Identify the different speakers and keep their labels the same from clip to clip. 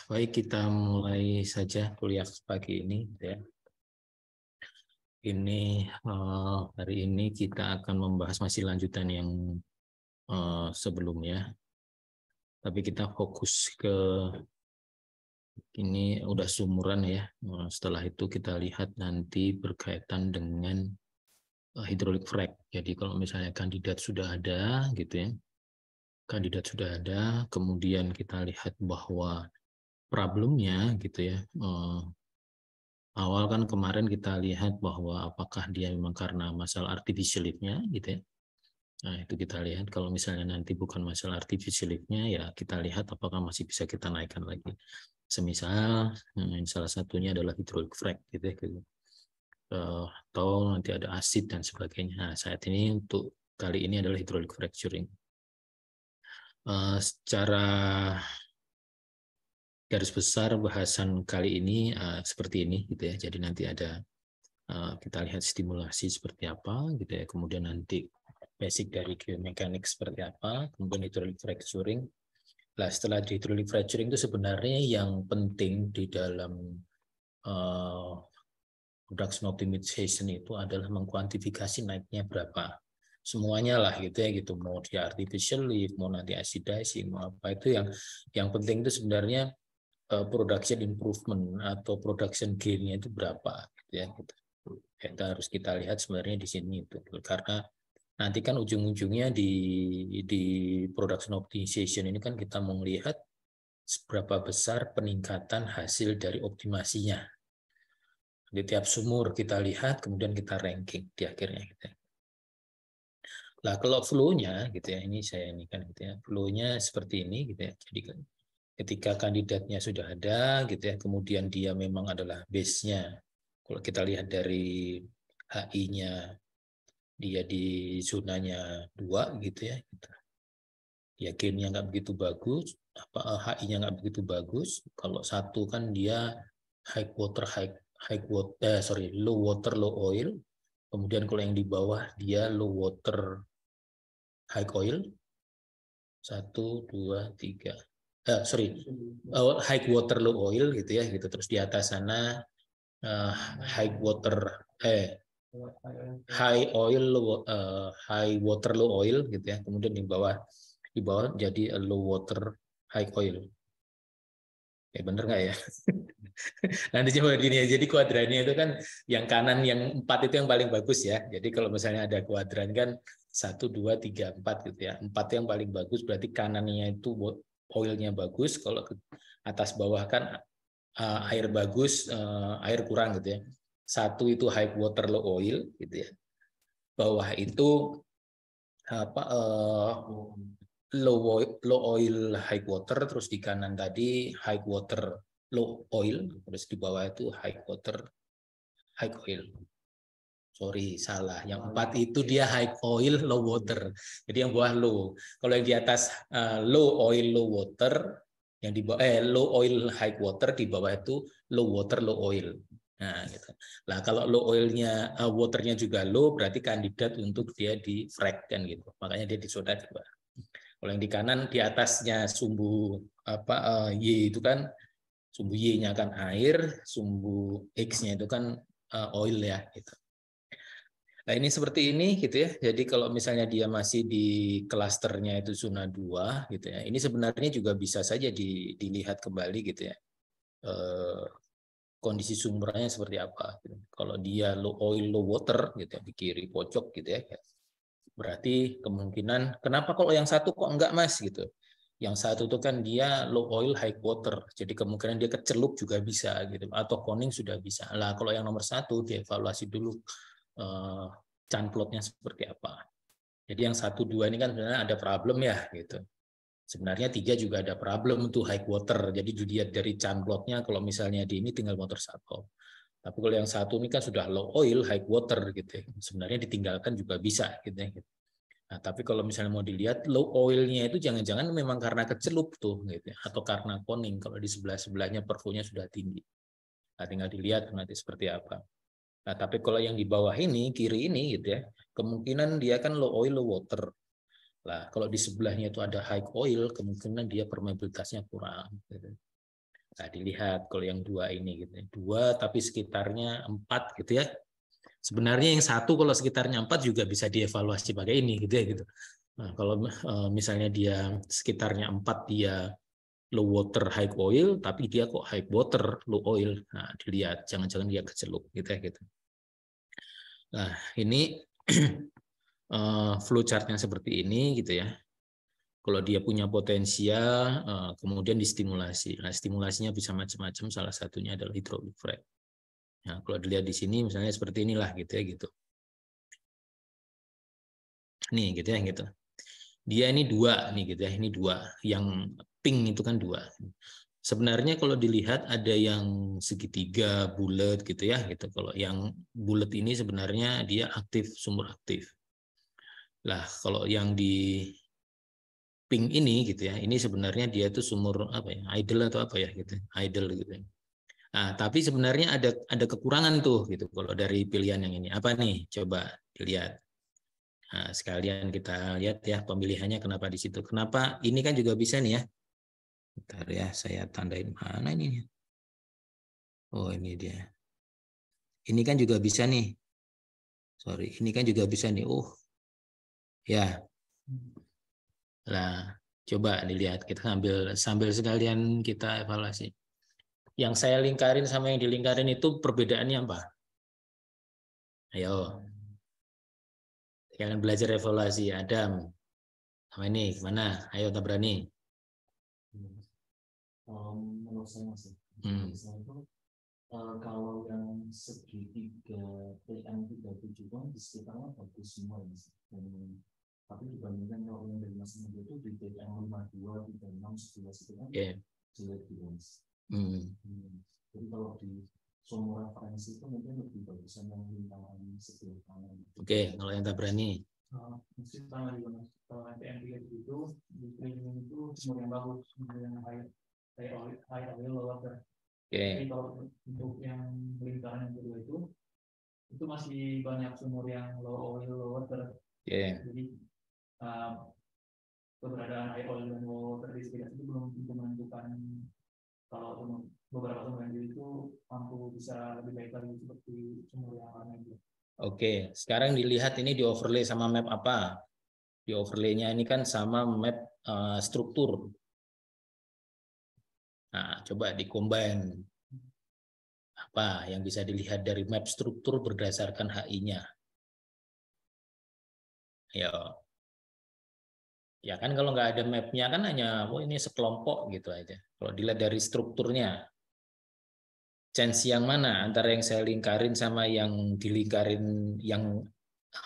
Speaker 1: Baik, kita mulai saja kuliah pagi ini, ya. Hari ini kita akan membahas masih lanjutan yang sebelumnya, tapi kita fokus ke ini udah sumuran ya. Setelah itu kita lihat nanti berkaitan dengan hidrolik frac. Jadi kalau misalnya kandidat sudah ada, gitu ya, kandidat sudah ada, kemudian kita lihat bahwa problemnya, gitu ya. Awal kan kemarin kita lihat bahwa apakah dia memang karena masalah artificial lift-nya gitu ya. Nah, itu kita lihat kalau misalnya nanti bukan masalah artificial lift-nya, ya kita lihat apakah masih bisa kita naikkan lagi. Semisal salah satunya adalah hydraulic frac gitu ya. Gitu. Atau nanti ada asid dan sebagainya. Nah, saat ini untuk kali ini adalah hydraulic fracturing. Secara garis besar bahasan kali ini seperti ini gitu ya. Jadi nanti ada kita lihat stimulasi seperti apa gitu ya, kemudian nanti basic dari geomekanik seperti apa, kemudian hydraulic fracturing. Nah, setelah di hydraulic fracturing itu sebenarnya yang penting di dalam production optimization itu adalah mengkuantifikasi naiknya berapa. Semuanya lah gitu ya, gitu, mau dia artificial lift, mau nanti acidizing, mau apa, itu yang penting itu sebenarnya production improvement atau production gain-nya itu berapa gitu ya, gitu. Kita harus kita lihat sebenarnya di sini itu, karena nanti kan ujung-ujungnya di production optimization ini kan kita mau melihat seberapa besar peningkatan hasil dari optimasinya. Di tiap sumur kita lihat, kemudian kita ranking di akhirnya gitu. Nah, kalau flow-nya gitu ya, ini saya ini kan gitu ya, flow-nya seperti ini gitu ya. Jadi ketika kandidatnya sudah ada gitu ya, kemudian dia memang adalah base-nya. Kalau kita lihat dari HI-nya, dia di zonanya 2 gitu ya. Ya gain-nya nggak begitu bagus, HI-nya nggak begitu bagus. Kalau satu kan dia low water low oil. Kemudian kalau yang di bawah dia low water high oil. 1, 2, 3. High water low oil gitu ya, gitu. Terus di atas sana high water high oil high water low oil gitu ya. Kemudian di bawah jadi low water high oil. Ya bener nggak ya? Nanti coba gini ya. Jadi kuadrannya itu kan yang kanan yang 4 itu yang paling bagus ya. Jadi kalau misalnya ada kuadran kan 1, 2, 3, 4 gitu ya. 4 yang paling bagus berarti kanannya itu oilnya bagus. Kalau ke atas bawah kan air bagus, air kurang gitu ya. 1 itu high water low oil gitu ya. Bawah itu apa low oil high water, terus di kanan tadi high water low oil, terus di bawah itu high water high oil. Sorry, salah. Yang 4 itu dia high oil low water. Jadi yang bawah low. Kalau yang di atas low oil low water, yang di bawah low oil high water, di bawah itu low water low oil. Nah, gitu. Nah, kalau low oilnya waternya juga low, berarti kandidat untuk dia di frac kan gitu. Makanya dia di soda juga. Kalau yang di kanan di atasnya sumbu Y itu kan sumbu Y-nya kan air, sumbu X-nya itu kan oil ya gitu. Nah, ini seperti ini gitu ya. Jadi kalau misalnya dia masih di klasternya itu zona 2 gitu ya. Ini sebenarnya juga bisa saja dilihat kembali gitu ya. Kondisi sumbernya seperti apa gitu. Kalau dia low oil low water gitu ya, di kiri pojok gitu ya. Berarti kemungkinan kenapa kalau yang satu kok enggak Mas gitu. Yang satu itu kan dia low oil high water. Jadi kemungkinan dia kecelup juga bisa gitu atau koning sudah bisa. Lah kalau yang nomor 1 dievaluasi dulu canplotnya seperti apa. Jadi yang 1, 2 ini kan sebenarnya ada problem ya gitu. Sebenarnya 3 juga ada problem untuk high water. Jadi dilihat dari canplotnya kalau misalnya di ini tinggal motor satu. Tapi kalau yang 1 ini kan sudah low oil high water gitu. Sebenarnya ditinggalkan juga bisa gitu ya. Nah, tapi kalau misalnya mau dilihat low oilnya itu jangan-jangan memang karena kecelup tuh gitu ya, atau karena koning kalau di sebelah-sebelahnya perfunya sudah tinggi. Nah, tinggal dilihat nanti seperti apa. Nah, tapi kalau yang di bawah ini, kiri ini gitu ya, kemungkinan dia kan low oil, low water. Lah, kalau di sebelahnya itu ada high oil, kemungkinan dia permeabilitasnya kurang. Gitu. Nah, dilihat kalau yang 2 ini gitu. 2 tapi sekitarnya 4 gitu ya. Sebenarnya yang 1 kalau sekitarnya 4 juga bisa dievaluasi pakai ini gitu ya gitu. Nah, kalau misalnya dia sekitarnya 4 dia low water high oil tapi dia kok high water low oil. Nah, dilihat jangan-jangan dia keceluk gitu ya gitu. Nah, ini flow chart-nya seperti ini gitu ya. Kalau dia punya potensial, kemudian distimulasi. Nah, stimulasinya bisa macam-macam. Salah satunya adalah hydraulic frac. Nah, kalau dilihat di sini, misalnya seperti inilah gitu ya gitu. Nih gitu ya gitu. Dia ini 2 nih gitu ya. Ini 2. Yang pink itu kan 2. Sebenarnya kalau dilihat ada yang segitiga bulat gitu ya gitu. Kalau yang bulat ini sebenarnya dia aktif, sumur aktif. Lah kalau yang di pink ini gitu ya, ini sebenarnya dia tuh sumur apa ya, idle atau apa ya gitu, idle gitu. Nah, tapi sebenarnya ada kekurangan tuh gitu kalau dari pilihan yang ini. Apa nih? Coba dilihat. Nah, sekalian kita lihat ya pemilihannya kenapa di situ. Kenapa ini kan juga bisa nih ya. Bentar ya, saya tandain mana ini. Oh, ini dia. Ini kan juga bisa nih. Sorry, ini kan juga bisa nih. Oh, ya. Nah, coba dilihat. Kita sambil sekalian kita evaluasi. Yang saya lingkarin sama yang dilingkarin itu perbedaannya apa? Ayo, kalian belajar evaluasi. Adam, sama ini gimana? Ayo, tak berani.
Speaker 2: Menurut saya masih. Saya itu kalau yang segitiga PM37 kan di sekitarnya bagus semua ya. Tapi dibandingkan kalau yang dari Mas Muda itu di PM52, 36, 11 itu kan jelek gitu Mas. Jadi kalau di sumur referensi itu mungkin lebih bagusan yang lintasan sebelah kanan.
Speaker 1: Oke, kalau yang tak berani.
Speaker 2: Mesti pertama juga Mas. Kalau PM37 di training itu sumur yang bagus, sumur yang high oil low water. Jadi kalau untuk yang lingkaran yang kedua itu masih banyak sumur yang low oil low water. Jadi keberadaan high oil dan low water di sekitar itu belum tentu menentukan kalau beberapa sumur yang itu mampu bisa lebih baik lagi seperti sumur yang lain itu.
Speaker 1: Oke, sekarang dilihat ini di overlay sama map apa? Di overlay-nya ini kan sama map struktur. Nah, coba di-combine. Apa yang bisa dilihat dari map struktur berdasarkan HI-nya? Ya, ya kan kalau nggak ada map-nya kan hanya, oh ini sekelompok gitu aja. Kalau dilihat dari strukturnya, chance yang mana antara yang saya lingkarin sama yang dilingkarin yang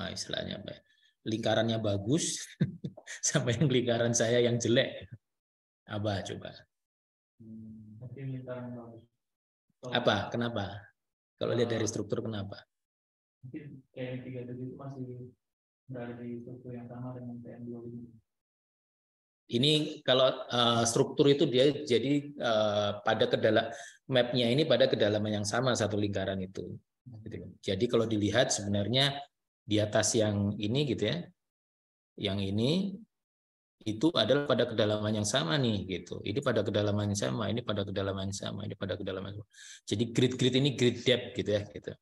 Speaker 1: istilahnya apa ya? Lingkarannya bagus sama yang lingkaran saya yang jelek. Apa coba?
Speaker 2: Mungkin lingkaran bagus.
Speaker 1: Apa? Kenapa? Kalau lihat dari struktur kenapa?
Speaker 2: Mungkin kayak 37 itu masih berada di struktur yang sama dengan PM25.
Speaker 1: Ini kalau struktur itu dia jadi pada mapnya ini pada kedalaman yang sama satu lingkaran itu. Jadi kalau dilihat sebenarnya di atas yang ini gitu ya, yang ini itu adalah pada kedalaman yang sama nih gitu. Ini pada kedalaman yang sama, ini pada kedalaman yang sama, ini pada kedalaman yang sama. Jadi grid-grid ini grid depth gitu ya gitu.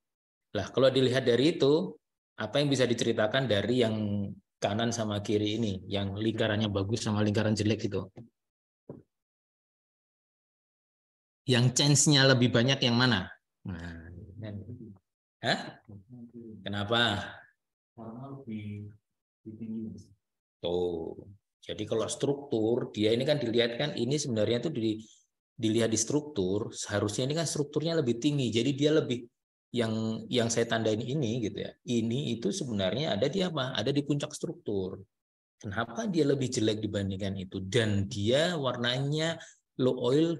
Speaker 1: Lah kalau dilihat dari itu, apa yang bisa diceritakan dari yang kanan sama kiri ini, yang lingkarannya bagus sama lingkaran jelek itu? Yang chance-nya lebih banyak yang mana? Nah, hah? Kenapa?
Speaker 2: Karena lebih tinggi.
Speaker 1: Tuh. Jadi kalau struktur, dia ini kan dilihat kan ini sebenarnya tuh dilihat di struktur, seharusnya ini kan strukturnya lebih tinggi. Jadi dia lebih yang saya tandain ini gitu ya. Ini itu sebenarnya ada di apa? Ada di puncak struktur. Kenapa dia lebih jelek dibandingkan itu? Dan dia warnanya low oil,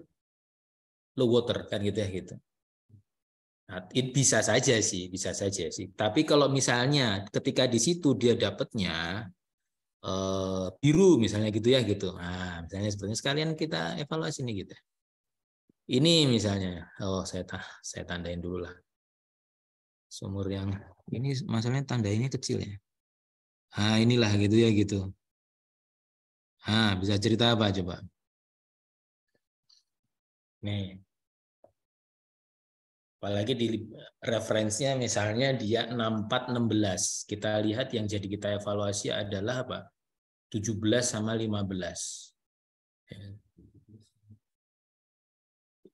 Speaker 1: low water kan gitu ya gitu. Nah, bisa saja sih, bisa saja sih. Tapi kalau misalnya ketika di situ dia dapatnya biru misalnya gitu ya gitu. Nah, misalnya seperti sekalian kita evaluasi nih gitu. Ini misalnya, oh saya tandain dulu lah. Sumur yang ini masalahnya tandainnya kecil ya. Nah, inilah gitu ya gitu. Nah, bisa cerita apa coba? Nih. Apalagi di referensinya misalnya dia 6416. Kita lihat yang jadi kita evaluasi adalah apa? 17 sama 15.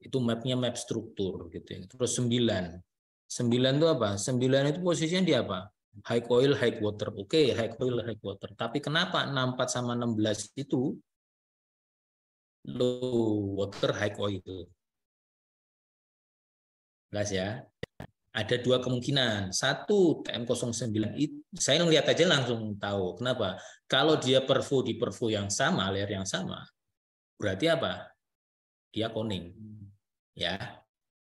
Speaker 1: Itu mapnya map struktur gitu ya. Terus 9. 9 itu apa? 9 itu posisinya di apa? High oil, high water. Oke, high oil, high water. Tapi kenapa 64 sama 16 itu low water, high oil? Jelas ya. Ada dua kemungkinan. Satu, TM09 itu saya ngelihat aja langsung tahu. Kenapa? Kalau dia perfo di perfo yang sama, layer yang sama, berarti apa? Dia koning. Ya.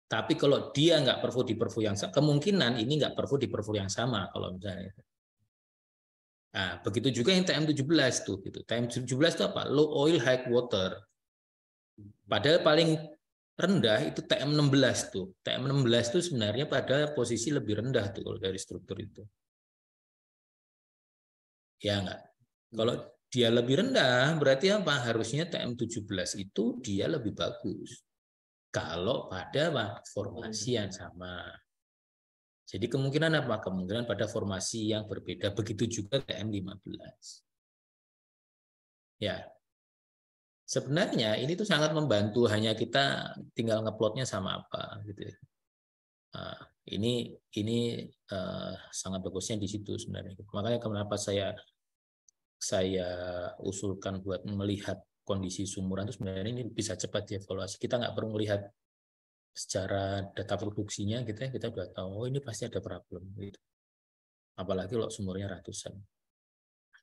Speaker 1: Tapi kalau dia nggak perfo di perfo yang sama, kemungkinan ini nggak perfo di perfo yang sama kalau misalnya. Nah, begitu juga yang TM17 tuh gitu. TM17 itu apa? Low oil, high water. Padahal paling rendah itu TM16 tuh. TM16 itu sebenarnya pada posisi lebih rendah tuh kalau dari struktur itu. Ya enggak? Kalau dia lebih rendah berarti apa? Harusnya TM17 itu dia lebih bagus. Kalau pada formasi yang sama. Jadi kemungkinan apa? Kemungkinan pada formasi yang berbeda. Begitu juga TM15. Ya, sebenarnya ini tuh sangat membantu, hanya kita tinggal ngeplotnya sama apa gitu. Nah, ini sangat bagusnya di situ sebenarnya. Makanya kenapa saya usulkan buat melihat kondisi sumuran itu sebenarnya ini bisa cepat dievaluasi. Kita nggak perlu melihat secara data produksinya gitu ya, kita udah tahu oh ini pasti ada problem gitu. Apalagi kalau sumurnya ratusan.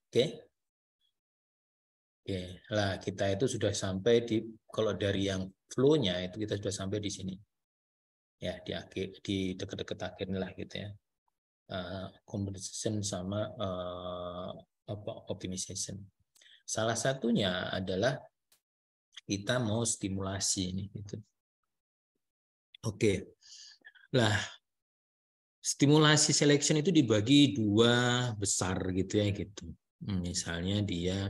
Speaker 1: Oke. Oke, lah kita itu sudah sampai di kalau dari yang flow-nya itu kita sudah sampai di sini. Ya, di akhir di dekat-dekat akhir lah gitu ya. Composition sama optimization. Salah satunya adalah kita mau stimulasi ini gitu. Oke. Lah, stimulasi selection itu dibagi dua besar gitu ya gitu. Misalnya dia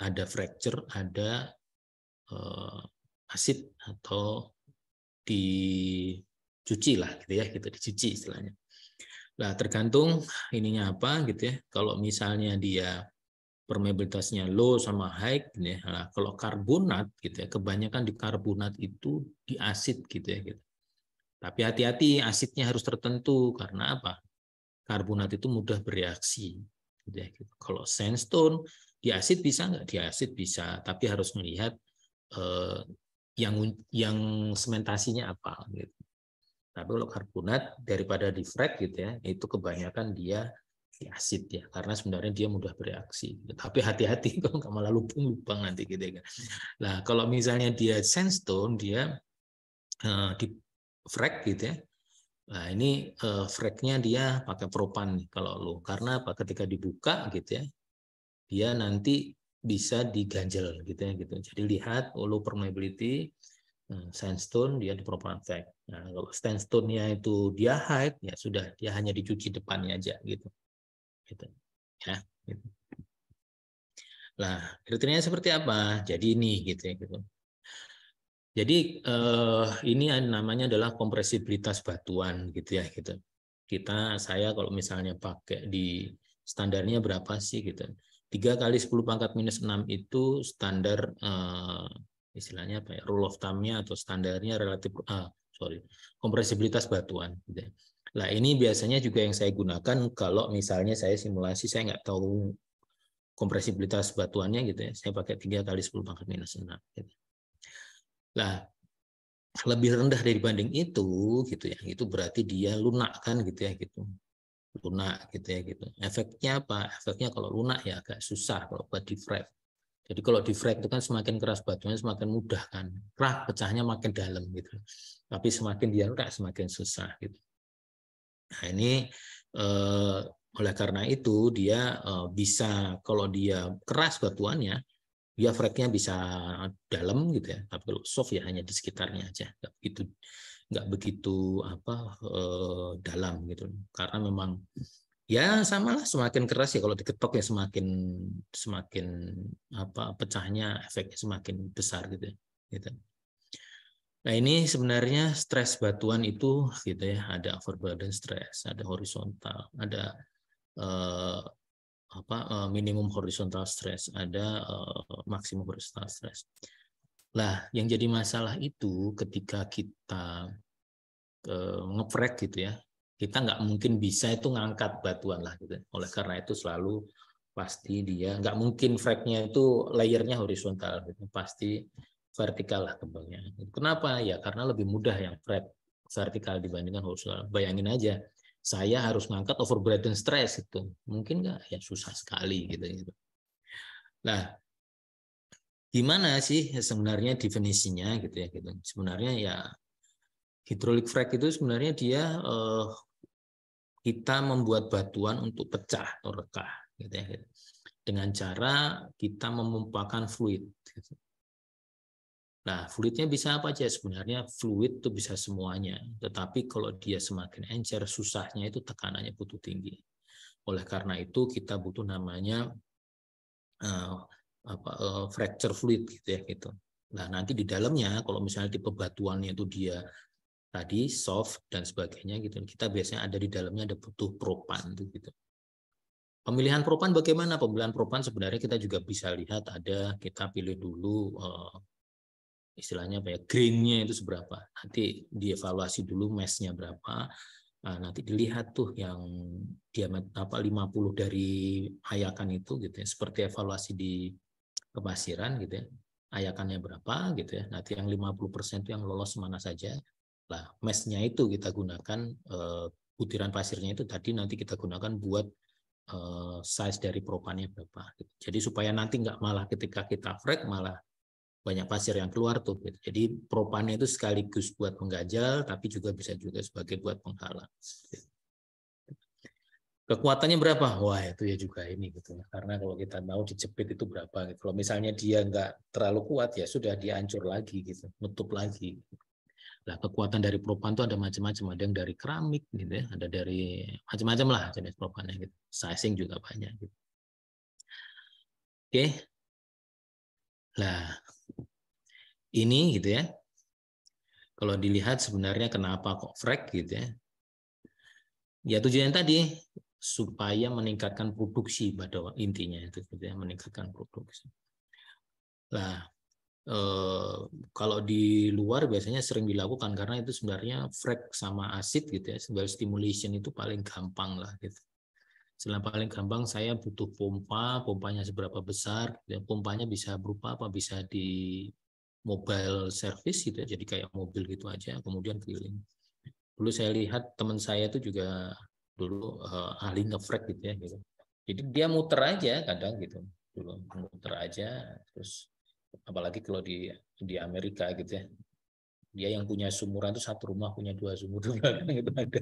Speaker 1: ada fracture, ada asid atau dicuci lah gitu ya, gitu dicuci istilahnya. Nah, tergantung ininya apa gitu ya. Kalau misalnya dia permeabilitasnya low sama high gitu ya. Nah, kalau karbonat gitu ya, kebanyakan di karbonat itu di asid gitu ya gitu. Tapi hati-hati asidnya harus tertentu karena apa? Karbonat itu mudah bereaksi gitu ya gitu. Kalau sandstone di asid bisa nggak? Di asid bisa, tapi harus melihat yang sementasinya apa gitu. Tapi kalau karbonat daripada di frag gitu ya, itu kebanyakan dia di asid ya, karena sebenarnya dia mudah bereaksi. Tapi hati-hati kalau nggak malah lubang-lubang nanti gitu ya. Nah kalau misalnya dia sandstone dia di frag gitu ya. Nah ini fragnya dia pakai propan nih kalau lo, karena apa? Ketika dibuka gitu ya, dia nanti bisa diganjel gitu ya gitu. Jadi lihat low permeability sandstone dia di propan frag. Nah, kalau sandstone-nya itu dia high ya sudah dia hanya dicuci depannya aja gitu. Gitu. Ya, gitu. Nah, kriterianya seperti apa? Jadi ini gitu ya gitu. Jadi ini namanya adalah kompresibilitas batuan gitu ya gitu. Saya kalau misalnya pakai di standarnya berapa sih gitu. 3 kali 10 pangkat minus 6 itu standar istilahnya apa ya, rule of thumb-nya atau standarnya relatif kompresibilitas batuan gitu. Nah, ini biasanya juga yang saya gunakan kalau misalnya saya simulasi saya nggak tahu kompresibilitas batuannya gitu ya. Saya pakai 3 kali 10 pangkat minus 6 gitu. Nah, lebih rendah dibanding itu gitu ya. Itu berarti dia lunak kan gitu ya gitu. Lunak gitu ya gitu. Efeknya apa? Efeknya kalau lunak ya agak susah kalau buat di frag. Jadi kalau di frag itu kan semakin keras batuannya semakin mudah kan. Pecahnya makin dalam gitu. Tapi semakin dia lunak semakin susah gitu. Nah, ini oleh karena itu dia bisa kalau dia keras batuannya dia fragnya bisa dalam gitu ya, tapi kalau soft ya hanya di sekitarnya aja, nggak begitu dalam gitu, karena memang Ya sama lah, semakin keras ya kalau diketok ya semakin semakin pecahnya, efeknya semakin besar gitu. Gitu. Nah ini sebenarnya stres batuan itu gitu ya, ada overburden stress, ada horizontal, ada minimum horizontal stress, ada maksimum horizontal stress. Lah yang jadi masalah itu ketika kita ngefrek gitu ya, kita nggak mungkin bisa itu ngangkat batuan lah gitu. Oleh karena itu selalu pasti dia nggak mungkin freknya itu layernya horizontal gitu. Pasti vertikal lah kembangnya. Kenapa? Ya karena lebih mudah yang frek vertikal dibandingkan horizontal. Bayangin aja, saya harus ngangkat overburden stress itu. Mungkin nggak? Ya susah sekali gitu. Nah, gimana sih sebenarnya definisinya gitu ya gitu. Sebenarnya ya hidrolik frek itu sebenarnya dia kita membuat batuan untuk pecah atau rekah gitu ya, gitu. Dengan cara kita memumpakan fluid gitu. Nah, fluidnya bisa apa aja sebenarnya? Fluid itu bisa semuanya, tetapi kalau dia semakin encer, susahnya itu tekanannya butuh tinggi. Oleh karena itu kita butuh namanya fracture fluid gitu ya gitu. Nah, nanti di dalamnya kalau misalnya tipe batuannya itu dia tadi soft dan sebagainya gitu, kita biasanya ada di dalamnya ada butuh propan gitu. Pemilihan propan bagaimana? Pemilihan propan sebenarnya kita juga bisa lihat ada, kita pilih dulu istilahnya apa ya, grainnya itu seberapa. Nanti dievaluasi dulu massnya berapa. Nah, nanti dilihat tuh yang diameter 50 dari ayakan itu gitu ya. Seperti evaluasi di kepasiran gitu ya. Ayakannya berapa gitu ya. Nanti yang 50% itu yang lolos mana saja. Nah, massnya itu kita gunakan butiran pasirnya itu tadi nanti kita gunakan buat size dari propannya berapa. Jadi supaya nanti nggak malah ketika kita frek malah banyak pasir yang keluar tuh. Jadi propannya itu sekaligus buat pengganjal, tapi juga bisa juga sebagai buat penghalang. Kekuatannya berapa? Wah itu ya juga ini gitu. Karena kalau kita tahu dijepit itu berapa. Gitu. Kalau misalnya dia nggak terlalu kuat ya sudah dia hancur lagi gitu, nutup lagi. Nah, kekuatan dari propan itu ada macam-macam, ada yang dari keramik gitu ya, ada dari macam-macam lah jenis propannya gitu. Sizing juga banyak gitu. Oke. Nah, ini gitu ya. Kalau dilihat sebenarnya kenapa kok frek gitu ya. Ya tujuannya tadi supaya meningkatkan produksi pada intinya itu gitu ya, meningkatkan produksi. Nah, kalau di luar biasanya sering dilakukan karena itu sebenarnya frek sama asid gitu ya, sebagai stimulation itu paling gampang lah gitu. Selain paling gampang saya butuh pompa, pompanya seberapa besar, ya, pompanya bisa berupa apa, bisa di mobile service gitu ya, jadi kayak mobil gitu aja, kemudian keliling. Dulu saya lihat teman saya itu juga dulu ahli ngefrek gitu ya gitu. Jadi dia muter aja kadang gitu. Dulu muter aja terus apalagi kalau di Amerika gitu ya. Dia yang punya sumuran itu satu rumah punya dua sumur di belakang itu ada.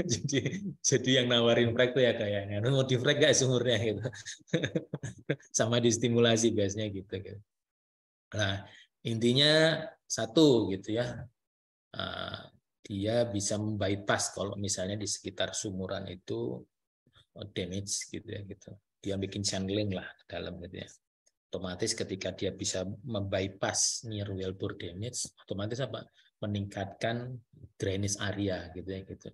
Speaker 1: jadi jadi yang nawarin frek tuh ya kayaknya mau di frek gak sumurnya gitu. Sama distimulasi biasanya gitu gitu. Nah, intinya satu gitu ya. Dia bisa membypass kalau misalnya di sekitar sumuran itu damage gitu ya gitu. Dia bikin channeling lah ke dalam gitu ya. Otomatis ketika dia bisa membypass near wellbore damage, otomatis apa? Meningkatkan drainage area gitu ya gitu.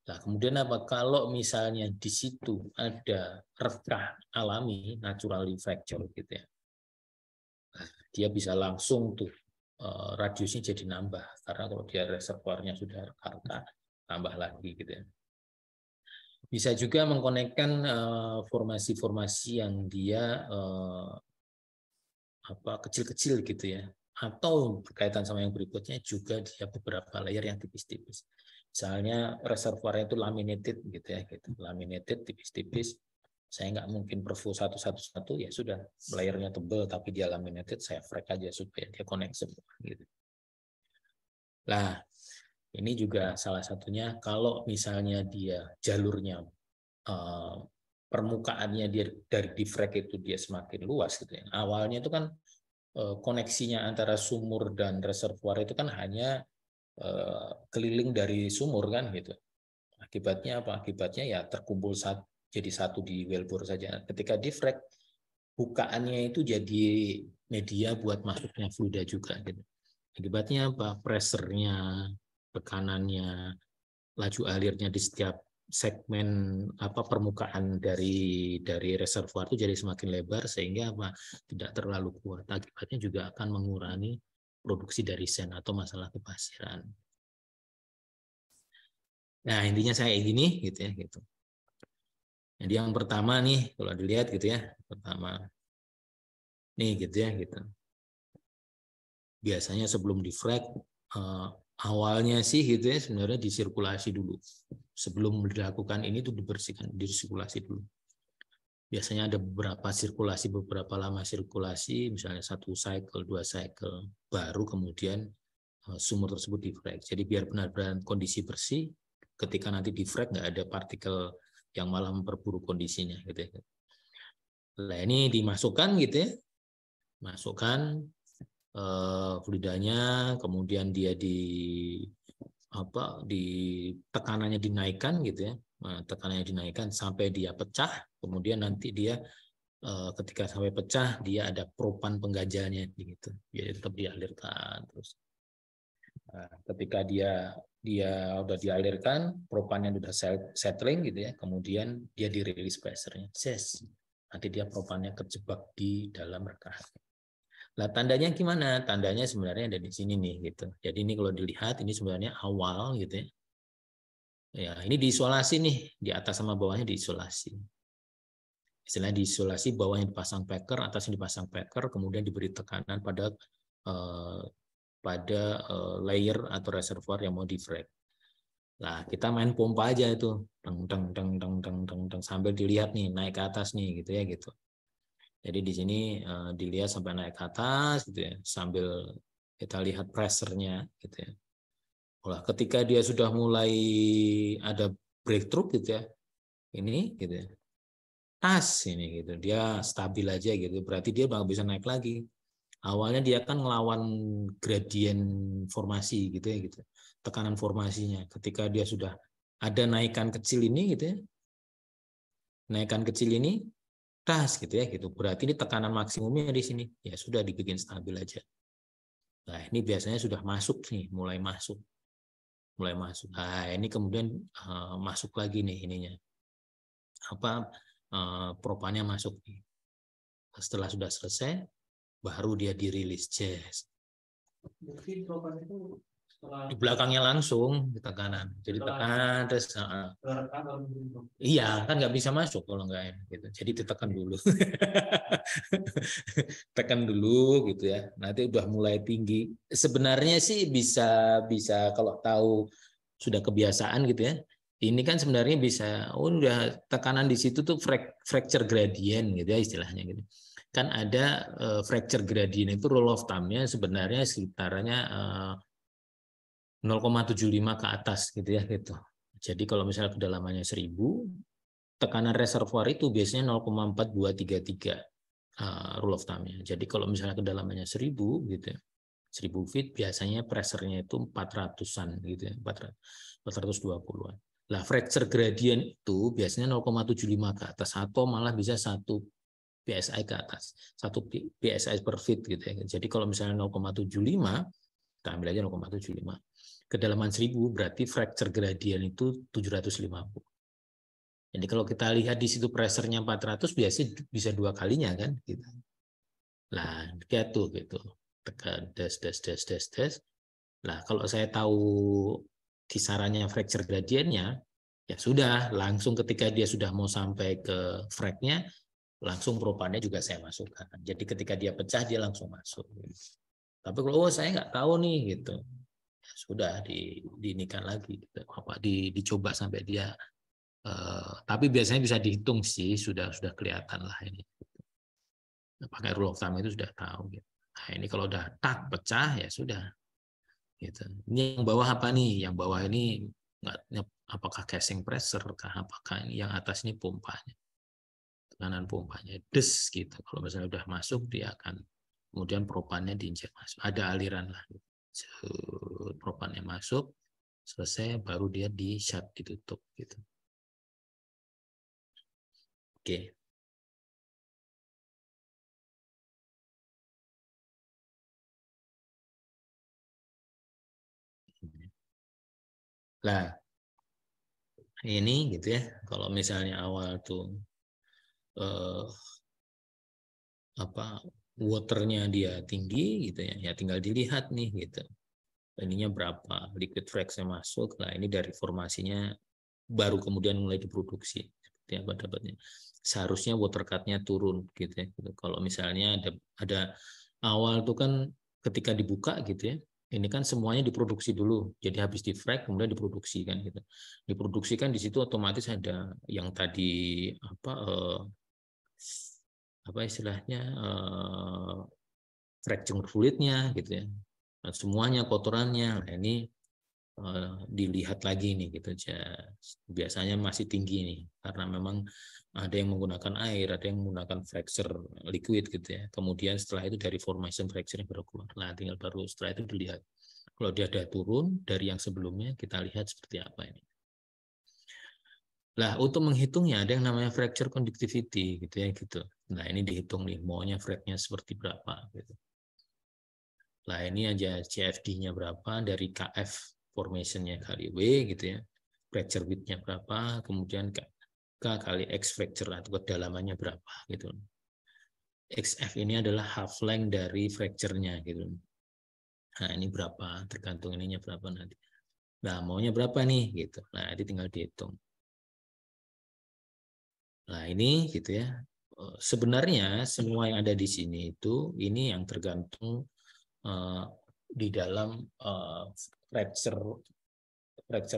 Speaker 1: Nah, kemudian apa kalau misalnya di situ ada rekah alami naturally fracture gitu ya. Nah, dia bisa langsung tuh radiusnya jadi nambah karena kalau dia reservoirnya sudah rata tambah lagi gitu ya. Bisa juga mengkonekkan formasi-formasi yang dia kecil-kecil gitu ya, atau berkaitan sama yang berikutnya juga dia beberapa layer yang tipis-tipis. Misalnya reservoirnya itu laminated gitu ya, gitu. Laminated tipis-tipis. Saya nggak mungkin perfu satu-satu ya sudah layernya tebal tapi dia laminated saya frek aja supaya dia connect semua gitu. Nah, ini juga salah satunya kalau misalnya dia jalurnya permukaannya dia dari di frek itu dia semakin luas gitu ya. Awalnya itu kan koneksinya antara sumur dan reservoir itu kan hanya keliling dari sumur kan gitu. Akibatnya apa? Akibatnya ya terkumpul jadi satu di wellbore saja. Ketika defrag, bukaannya itu jadi media buat masuknya fluida juga. Gitu. Akibatnya apa? Pressernya, tekanannya, laju alirnya di setiap segmen permukaan dari reservoir itu jadi semakin lebar sehingga apa? Tidak terlalu kuat. Akibatnya juga akan mengurangi produksi dari sen atau masalah kepasiran. Nah, intinya saya gini gitu ya gitu. Jadi yang pertama nih kalau dilihat gitu ya, pertama nih gitu ya gitu. Biasanya sebelum defrag awalnya sih gitu ya sebenarnya disirkulasi dulu. Sebelum dilakukan ini tuh dibersihkan, disirkulasi dulu. Biasanya ada beberapa sirkulasi, beberapa lama sirkulasi, misalnya 1 cycle, 2 cycle, baru kemudian sumur tersebut defrag. Jadi biar benar-benar kondisi bersih, ketika nanti defrag nggak ada partikel yang malah memperburuk kondisinya gitu ya. Nah, ini dimasukkan gitu ya. Masukkan fluidanya, kemudian dia tekanannya dinaikkan gitu ya. Nah, tekanannya dinaikkan sampai dia pecah, kemudian nanti dia ketika sampai pecah dia ada propan pengganjalnya gitu. Jadi tetap dialirkan terus. Nah, ketika dia udah dialirkan, propannya udah settling gitu ya, kemudian dia dirilis pressernya. Nanti dia propannya terjebak di dalam rekahan. Nah, tandanya gimana? Tandanya sebenarnya ada di sini nih gitu. Jadi ini kalau dilihat ini sebenarnya awal gitu ya. Ya, ini diisolasi nih, di atas sama bawahnya diisolasi. Istilahnya diisolasi, bawahnya dipasang packer, atasnya dipasang packer, kemudian diberi tekanan pada layer atau reservoir yang mau defrag. Nah, kita main pompa aja itu, sambil dilihat nih naik ke atas nih gitu ya gitu. Jadi di sini dilihat sampai naik ke atas gitu ya, sambil kita lihat pressernya gitu ya. Nah, ketika dia sudah mulai ada breakthrough gitu ya, ini gitu ya, ini gitu, dia stabil aja gitu, berarti dia bakal bisa naik lagi. Awalnya dia akan ngelawan gradien formasi gitu ya gitu, tekanan formasinya. Ketika dia sudah ada naikan kecil ini gitu ya, naikan kecil ini gitu ya gitu. Berarti ini tekanan maksimumnya di sini. Ya sudah dibikin stabil aja. Nah, ini biasanya sudah masuk nih, mulai masuk. Nah, ini kemudian masuk lagi nih ininya. Propannya masuk nih. Setelah sudah selesai, baru dia dirilis jazz.
Speaker 2: Jadi propan itu
Speaker 1: Di belakangnya langsung di tekanan. Jadi tekan terus iya kan nggak bisa masuk kalau nggak gitu. Jadi ditekan dulu. Tekan dulu gitu ya. Nanti udah mulai tinggi. Sebenarnya sih bisa kalau tahu sudah kebiasaan gitu ya. Ini kan sebenarnya bisa udah tekanan di situ tuh fracture gradient gitu ya istilahnya gitu. Kan ada fracture gradient itu rule of thumb-nya sebenarnya sekitarnya 0,75 ke atas gitu ya gitu. Jadi kalau misalnya kedalamannya 1000, tekanan reservoir itu biasanya 0,4233 rule of thumb-nya. Jadi kalau misalnya kedalamannya 1000 gitu ya, 1000 feet biasanya pressernya itu 400-an gitu ya, 420-an. Lah fracture gradient itu biasanya 0,75 ke atas atau malah bisa 1 PSI ke atas, 1 PSI per feet gitu ya. Jadi kalau misalnya 0,75, kita ambil aja 0,75. Kedalaman 1000 berarti fracture gradient itu 750. Jadi kalau kita lihat di situ pressernya 400 biasanya bisa 2 kalinya kan gitu. Lah, gitu. Tekan des. Nah, kalau saya tahu kisarannya fracture gradientnya, ya sudah, langsung ketika dia sudah mau sampai ke fragnya, langsung propannya juga saya masukkan. Jadi ketika dia pecah, dia langsung masuk. Tapi kalau saya nggak tahu nih, gitu, ya sudah diinikan lagi, gitu. Dicoba sampai dia. Tapi biasanya bisa dihitung sih, sudah kelihatan lah ini. Pakai rule of thumb itu sudah tahu. Gitu. Nah, ini kalau udah pecah ya sudah. Gitu. Ini yang bawah apa nih? Yang bawah ini apakah casing pressure, apakah ini yang atas ini pompanya, tekanan pompanya, gitu. Kalau misalnya udah masuk dia akan kemudian propannya diinjek masuk. Ada aliran lah. Propannya masuk, Selesai baru dia di shut, ditutup gitu. Oke. Nah, ini gitu ya. Kalau misalnya awal tuh waternya dia tinggi gitu ya, ya tinggal dilihat nih gitu. Ininya berapa, liquid fraction masuk. Nah, ini dari formasinya baru kemudian mulai diproduksi. Seperti apa dapatnya. Seharusnya water cut-nya turun gitu ya. Kalau misalnya ada awal tuh kan ketika dibuka gitu ya, ini kan semuanya diproduksi dulu. Jadi habis di frac kemudian diproduksi kan gitu. Diproduksikan di situ otomatis ada yang tadi apa istilahnya fracture fluidnya gitu ya. Nah, semuanya kotorannya. Nah, ini dilihat lagi nih gitu. Biasanya masih tinggi nih karena memang ada yang menggunakan air, ada yang menggunakan fracture liquid gitu ya. Kemudian setelah itu dari formation fracture yang baru keluar. Nah, tinggal baru setelah itu dilihat. Kalau dia ada turun dari yang sebelumnya, kita lihat seperti apa ini. Nah, untuk menghitungnya ada yang namanya fracture conductivity gitu ya gitu. Nah, ini dihitung nih maunya fracnya seperti berapa gitu. Nah, ini aja CFD-nya berapa dari KF formation-nya kali W gitu ya. Fracture width-nya berapa, kemudian K kali X fracture atau kedalamannya berapa gitu. XF ini adalah half length dari fracture-nya gitu. Nah, ini berapa, tergantung ininya berapa nanti. Nah, maunya berapa nih gitu. Nah, ini tinggal dihitung. Nah, ini gitu ya. Sebenarnya semua yang ada di sini itu ini yang tergantung di dalam fracture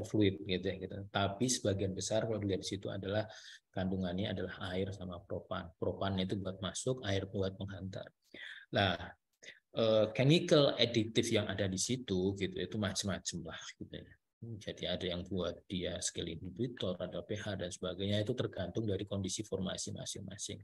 Speaker 1: fluid gitu ya gitu. Tapi sebagian besar kalau dilihat di situ adalah kandungannya adalah air sama propan. Propan itu buat masuk, air buat menghantar. Nah, chemical additive yang ada di situ gitu itu macam-macam lah gitu ya. Jadi ada yang buat dia scale inhibitor, ada pH dan sebagainya, itu tergantung dari kondisi formasi masing-masing.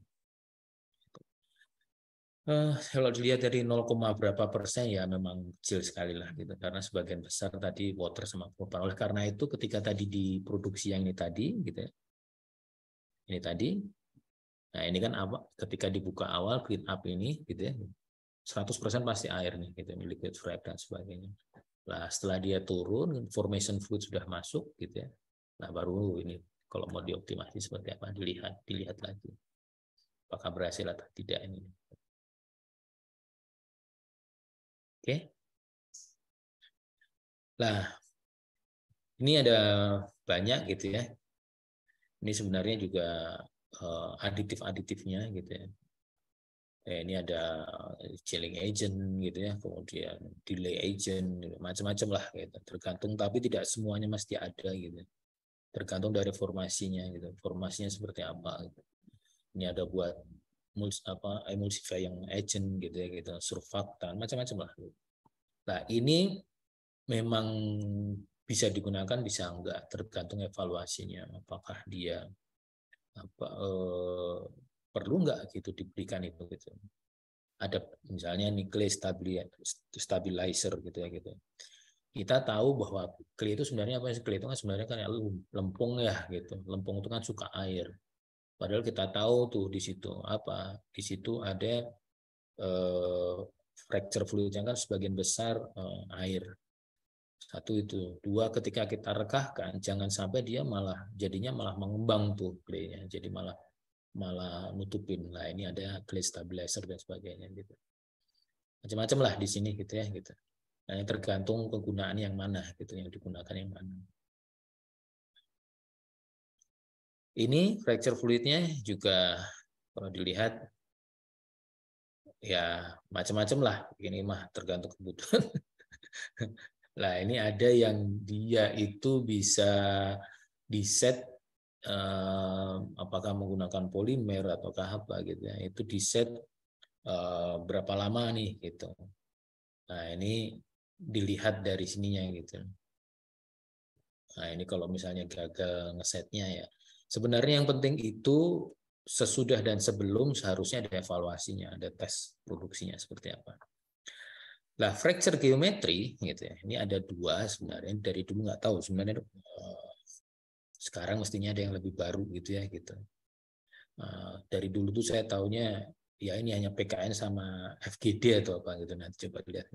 Speaker 1: Kalau dilihat dari 0, berapa persen ya memang kecil sekali lah gitu karena sebagian besar tadi water sama propan. Oleh karena itu ketika tadi diproduksi yang ini tadi gitu ya, ini tadi, nah ini kan apa? Ketika dibuka awal clean up ini gitu ya, 100% pasti air nih gitu, liquid frac dan sebagainya. Nah setelah dia turun, formation fluid sudah masuk gitu ya, nah baru ini kalau mau dioptimasi seperti apa dilihat lagi apakah berhasil atau tidak ini. Oke. Nah, ini ada banyak gitu ya. Ini sebenarnya juga aditif-aditifnya gitu ya. Ini ada chilling agent gitu ya, kemudian delay agent, gitu. Macam-macam lah gitu. Tergantung, tapi tidak semuanya mesti ada gitu. Tergantung dari formasinya gitu. Formasinya seperti apa gitu. Ini ada buat emulsifying agent gitu ya gitu, surfaktan, macam-macam lah. Nah, ini memang bisa digunakan bisa enggak tergantung evaluasinya apakah dia perlu enggak gitu diberikan itu gitu. Ada misalnya nih clay stabilizer gitu ya gitu. Kita tahu bahwa clay itu sebenarnya apa sih? Clay itu kan sebenarnya kan lempung ya gitu. Lempung itu kan suka air. Padahal kita tahu tuh di situ apa? Di situ ada fracture fluidnya kan sebagian besar air. Satu itu. Dua, ketika kita rekahkan, jangan sampai dia malah jadinya malah mengembang tuh claynya. Jadi malah nutupin. Nah, ini ada clay stabilizer dan sebagainya gitu. Macam-macam lah di sini gitu ya gitu. Nah, tergantung kegunaan yang mana gitu, yang digunakan yang mana. Ini fracture fluidnya juga kalau dilihat ya macam-macam lah. Ini mah tergantung kebutuhan. Nah, ini ada yang dia itu bisa di-set apakah menggunakan polimer ataukah apa gitu ya. Itu di-set berapa lama nih gitu. Nah, ini dilihat dari sininya gitu. Nah, ini kalau misalnya gagal ngesetnya ya. Sebenarnya yang penting itu sesudah dan sebelum seharusnya ada evaluasinya, ada tes produksinya seperti apa. Lah fracture geometri gitu ya. Ini ada dua sebenarnya, dari dulu nggak tahu sebenarnya, sekarang mestinya ada yang lebih baru gitu ya gitu. Dari dulu tuh saya taunya ya ini hanya PKN sama FGD atau apa gitu, nanti coba lihat.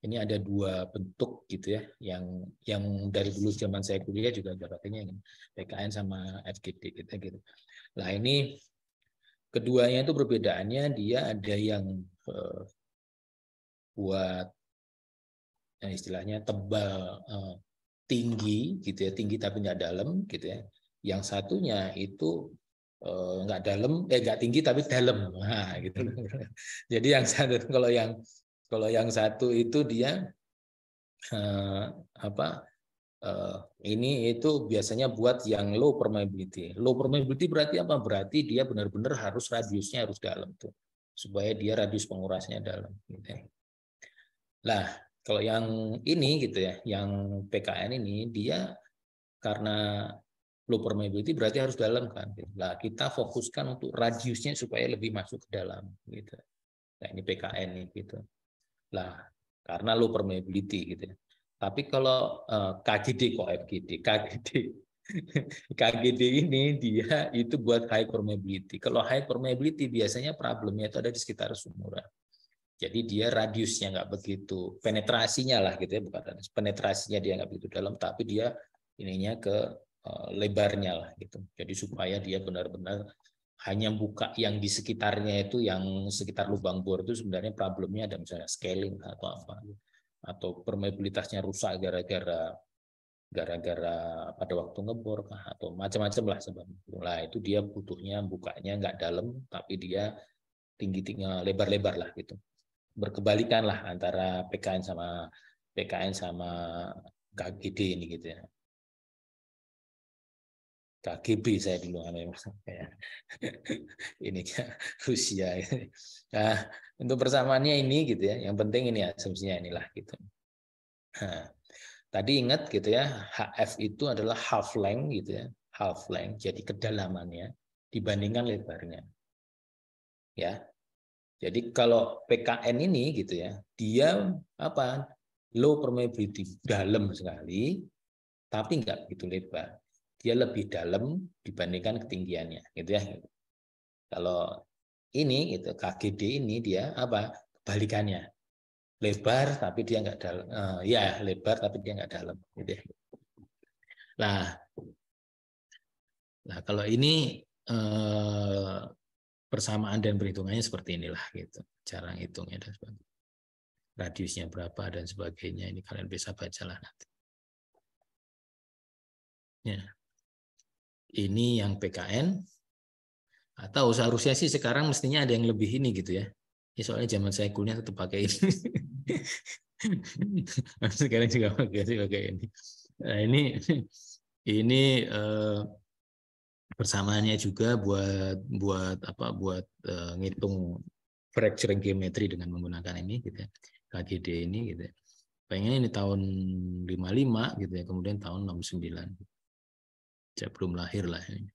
Speaker 1: Ini ada dua bentuk gitu ya, yang dari dulu zaman saya kuliah juga pakainya PKN sama FGD gitu. Nah ini keduanya itu perbedaannya, dia ada yang buat istilahnya tebal, tinggi gitu ya, tinggi tapi nggak dalam gitu ya. Yang satunya itu nggak dalam, nggak tinggi tapi dalam, nah gitu. Jadi yang satu, kalau yang satu itu dia apa, ini itu biasanya buat yang low permeability. Low permeability berarti apa? Berarti dia benar-benar harus radiusnya harus dalam tuh, supaya dia radius pengurasnya dalam. Gitu ya. Nah, kalau yang ini gitu ya, yang PKN ini dia karena low permeability berarti harus dalam kan. Nah, kita fokuskan untuk radiusnya supaya lebih masuk ke dalam gitu. Nah, ini PKN nih gitu. Lah, karena low permeability gitu ya. Tapi kalau KGD kok FGD, KGD ini dia itu buat high permeability. Kalau high permeability biasanya problemnya itu ada di sekitar sumuran. Jadi dia radiusnya nggak begitu, penetrasinya lah gitu ya, bukan radius, penetrasinya dia nggak begitu dalam, tapi dia ininya ke lebarnya lah gitu. Jadi supaya dia benar-benar hanya buka yang di sekitarnya itu, yang sekitar lubang bor itu sebenarnya problemnya ada misalnya scaling atau apa, atau permeabilitasnya rusak gara-gara pada waktu ngebor atau macam-macam lah sebabnya. Nah itu dia butuhnya bukanya nggak dalam, tapi dia tinggi-tinggi lebar-lebar lah gitu. Berkebalikan lah antara PKN sama KGD ini gitu ya. KGB saya dulu kayak ini Rusia. Nah, untuk persamaannya ini gitu ya. Yang penting ini asumsinya inilah gitu. Nah, tadi ingat gitu ya, HF itu adalah half length gitu ya. Half length, jadi kedalamannya dibandingkan lebarnya. Ya. Jadi kalau PKN ini gitu ya, dia apa? Low permeability, dalam sekali, tapi nggak begitu lebar. Dia lebih dalam dibandingkan ketinggiannya, gitu ya. Kalau ini gitu, KGD ini dia apa? Kebalikannya, lebar tapi dia nggak dalam. Ya lebar tapi dia nggak dalam, gitu ya. Nah kalau ini persamaan dan perhitungannya seperti inilah gitu, cara ngitungnya dan sebagainya. Radiusnya berapa dan sebagainya, ini kalian bisa bacalah nanti. Ya. Ini yang PKN, atau seharusnya sih sekarang mestinya ada yang lebih ini gitu ya. Soalnya zaman saya kuliah tetap pakai ini. Sekarang juga pakai ini. Nah, ini persamaannya juga buat apa? Buat ngitung fracturing geometry dengan menggunakan ini gitu ya. KGD ini gitu ya. Pengen ini tahun 55 gitu ya, kemudian tahun 69. Saya belum lahir lah ini.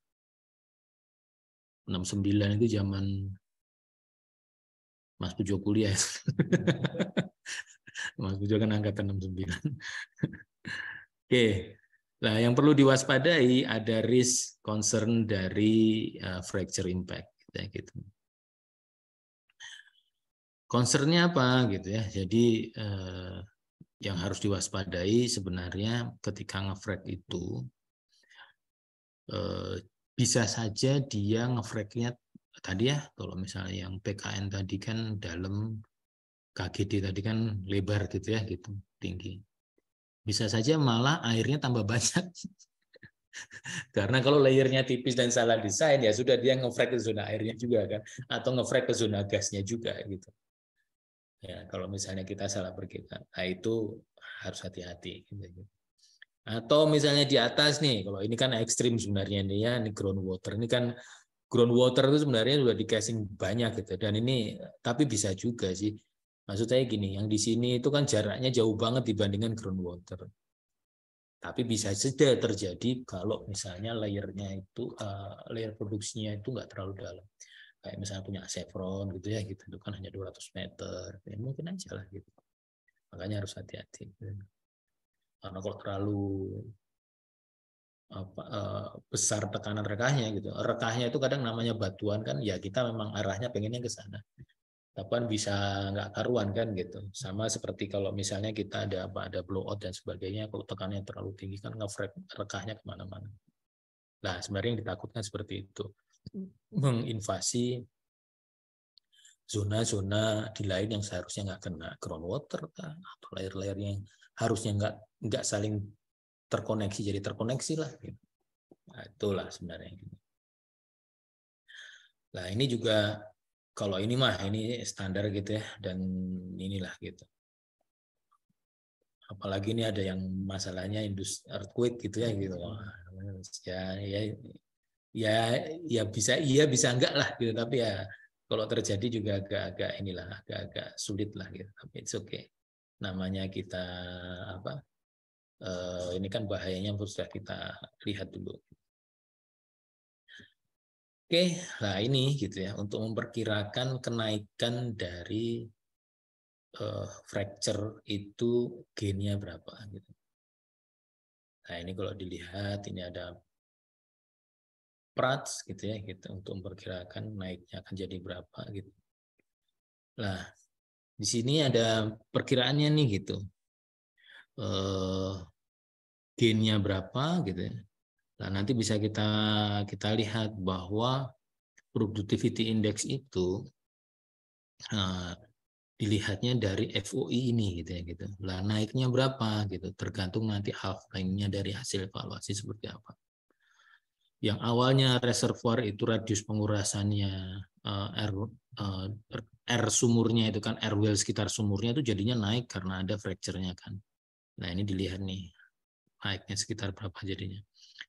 Speaker 1: 69 itu zaman Mas Pujo kuliah. Mas Pujo kan angkatan 69. Oke. Nah, yang perlu diwaspadai ada risk concern dari fracture impact gitu. Concernnya apa gitu ya. Jadi yang harus diwaspadai sebenarnya ketika ngefrag itu bisa saja dia ngefragnya tadi ya, kalau misalnya yang PKN tadi kan dalam, KGD tadi kan lebar gitu ya, gitu tinggi. Bisa saja malah airnya tambah banyak. Karena kalau layernya tipis dan salah desain ya sudah, dia ngefrag ke zona airnya juga kan, atau ngefrag ke zona gasnya juga gitu. Ya kalau misalnya kita salah perkiraan, nah itu harus hati-hati. Gitu. Atau misalnya di atas nih, kalau ini kan ekstrim sebenarnya nih ya, ini groundwater. Ini kan groundwater itu sebenarnya sudah di casing banyak gitu. Dan ini tapi bisa juga sih. Maksud saya gini, yang di sini itu kan jaraknya jauh banget dibandingkan groundwater. Tapi bisa saja terjadi kalau misalnya layernya itu layer produksinya itu nggak terlalu dalam. Kayak misalnya punya Chevron gitu ya, gitu itu kan hanya 200 meter. Ya, mungkin aja lah gitu. Makanya harus hati-hati. Karena kalau terlalu besar tekanan rekahnya gitu. Rekahnya itu kadang namanya batuan kan, ya kita memang arahnya pengennya ke sana. Kapan bisa nggak karuan kan gitu. Sama seperti kalau misalnya kita ada blowout dan sebagainya, kalau tekanannya terlalu tinggi kan ngefrek rekahnya kemana-mana. Nah sebenarnya yang ditakutkan seperti itu, menginvasi zona-zona di lain yang seharusnya nggak kena groundwater kan, atau layer-layer yang harusnya nggak saling terkoneksi jadi terkoneksi lah. Gitu. Nah, itulah sebenarnya. Nah ini juga kalau ini mah ini standar gitu ya, dan inilah gitu. Apalagi ini ada yang masalahnya industri earthquake gitu ya gitu. Ya bisa iya bisa enggak lah gitu, tapi ya kalau terjadi juga agak-agak inilah agak-agak sulit lah gitu. Tapi it's okay. Namanya kita apa? Ini kan bahayanya sudah kita lihat dulu. Oke, nah ini gitu ya untuk memperkirakan kenaikan dari fracture itu gainnya berapa gitu. Nah ini kalau dilihat ini ada Prats gitu ya gitu untuk memperkirakan naiknya akan jadi berapa gitu. Nah di sini ada perkiraannya nih gitu. Gainnya berapa gitu ya. Nah nanti bisa kita lihat bahwa productivity index itu dilihatnya dari FOI ini gitu ya gitu. Lah naiknya berapa gitu tergantung nanti half-length-nya dari hasil evaluasi seperti apa. Yang awalnya reservoir itu radius pengurasannya air sumurnya itu kan air well sekitar sumurnya itu jadinya naik karena ada fracture-nya kan. Nah, ini dilihat nih naiknya sekitar berapa jadinya.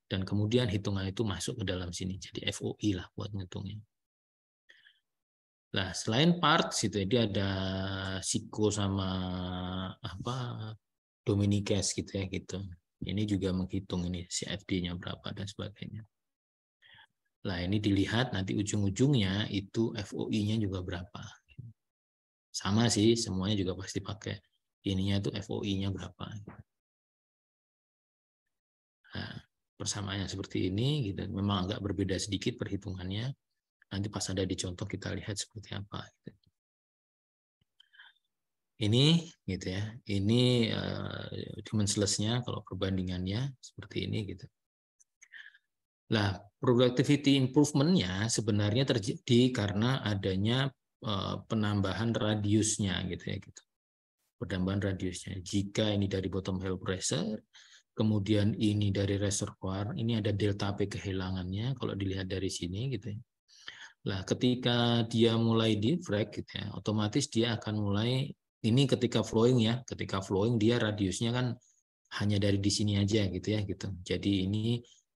Speaker 1: Dan kemudian hitungan itu masuk ke dalam sini jadi FOI lah buat ngitungnya. Nah, selain parts itu dia ada Siko sama apa Dominicas gitu ya gitu. Ini juga menghitung ini CFD-nya berapa dan sebagainya. Nah, ini dilihat nanti ujung-ujungnya itu FOI-nya juga berapa. Sama sih, semuanya juga pasti pakai ininya itu FOI-nya berapa. Nah, persamaannya seperti ini gitu. Memang agak berbeda sedikit perhitungannya. Nanti pas ada di contoh kita lihat seperti apa gitu. Ini gitu ya. Ini dimensionless-nya kalau perbandingannya seperti ini gitu. Nah, productivity improvement-nya sebenarnya terjadi karena adanya penambahan radiusnya gitu ya gitu. Penambahan radiusnya. Jika ini dari bottom hole pressure, kemudian ini dari reservoir, ini ada delta P kehilangannya kalau dilihat dari sini gitu ya. Nah, ketika dia mulai defrag gitu ya, otomatis dia akan mulai ini ketika flowing ya, ketika flowing dia radiusnya kan hanya dari di sini aja gitu ya gitu. Jadi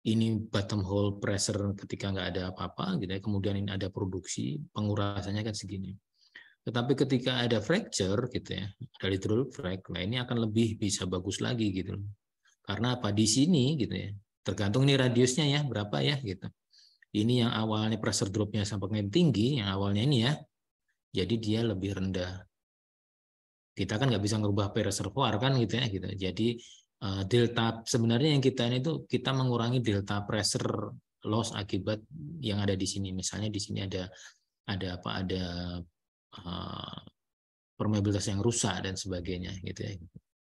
Speaker 1: ini bottom hole pressure ketika nggak ada apa-apa gitu ya, kemudian ini ada produksi, pengurasannya kan segini. Tetapi ketika ada fracture gitu ya, dari lateral frag, nah ini akan lebih bisa bagus lagi gitu. Karena apa di sini gitu ya, tergantung ini radiusnya ya berapa ya gitu. Ini yang awalnya pressure drop-nya sampai tinggi, yang awalnya ini ya, jadi dia lebih rendah. Kita kan nggak bisa ngerubah reservoir kan gitu ya, gitu. Jadi delta sebenarnya yang kita ini tuh kita mengurangi delta pressure loss akibat yang ada di sini. Misalnya di sini ada permeabilitas yang rusak dan sebagainya gitu ya.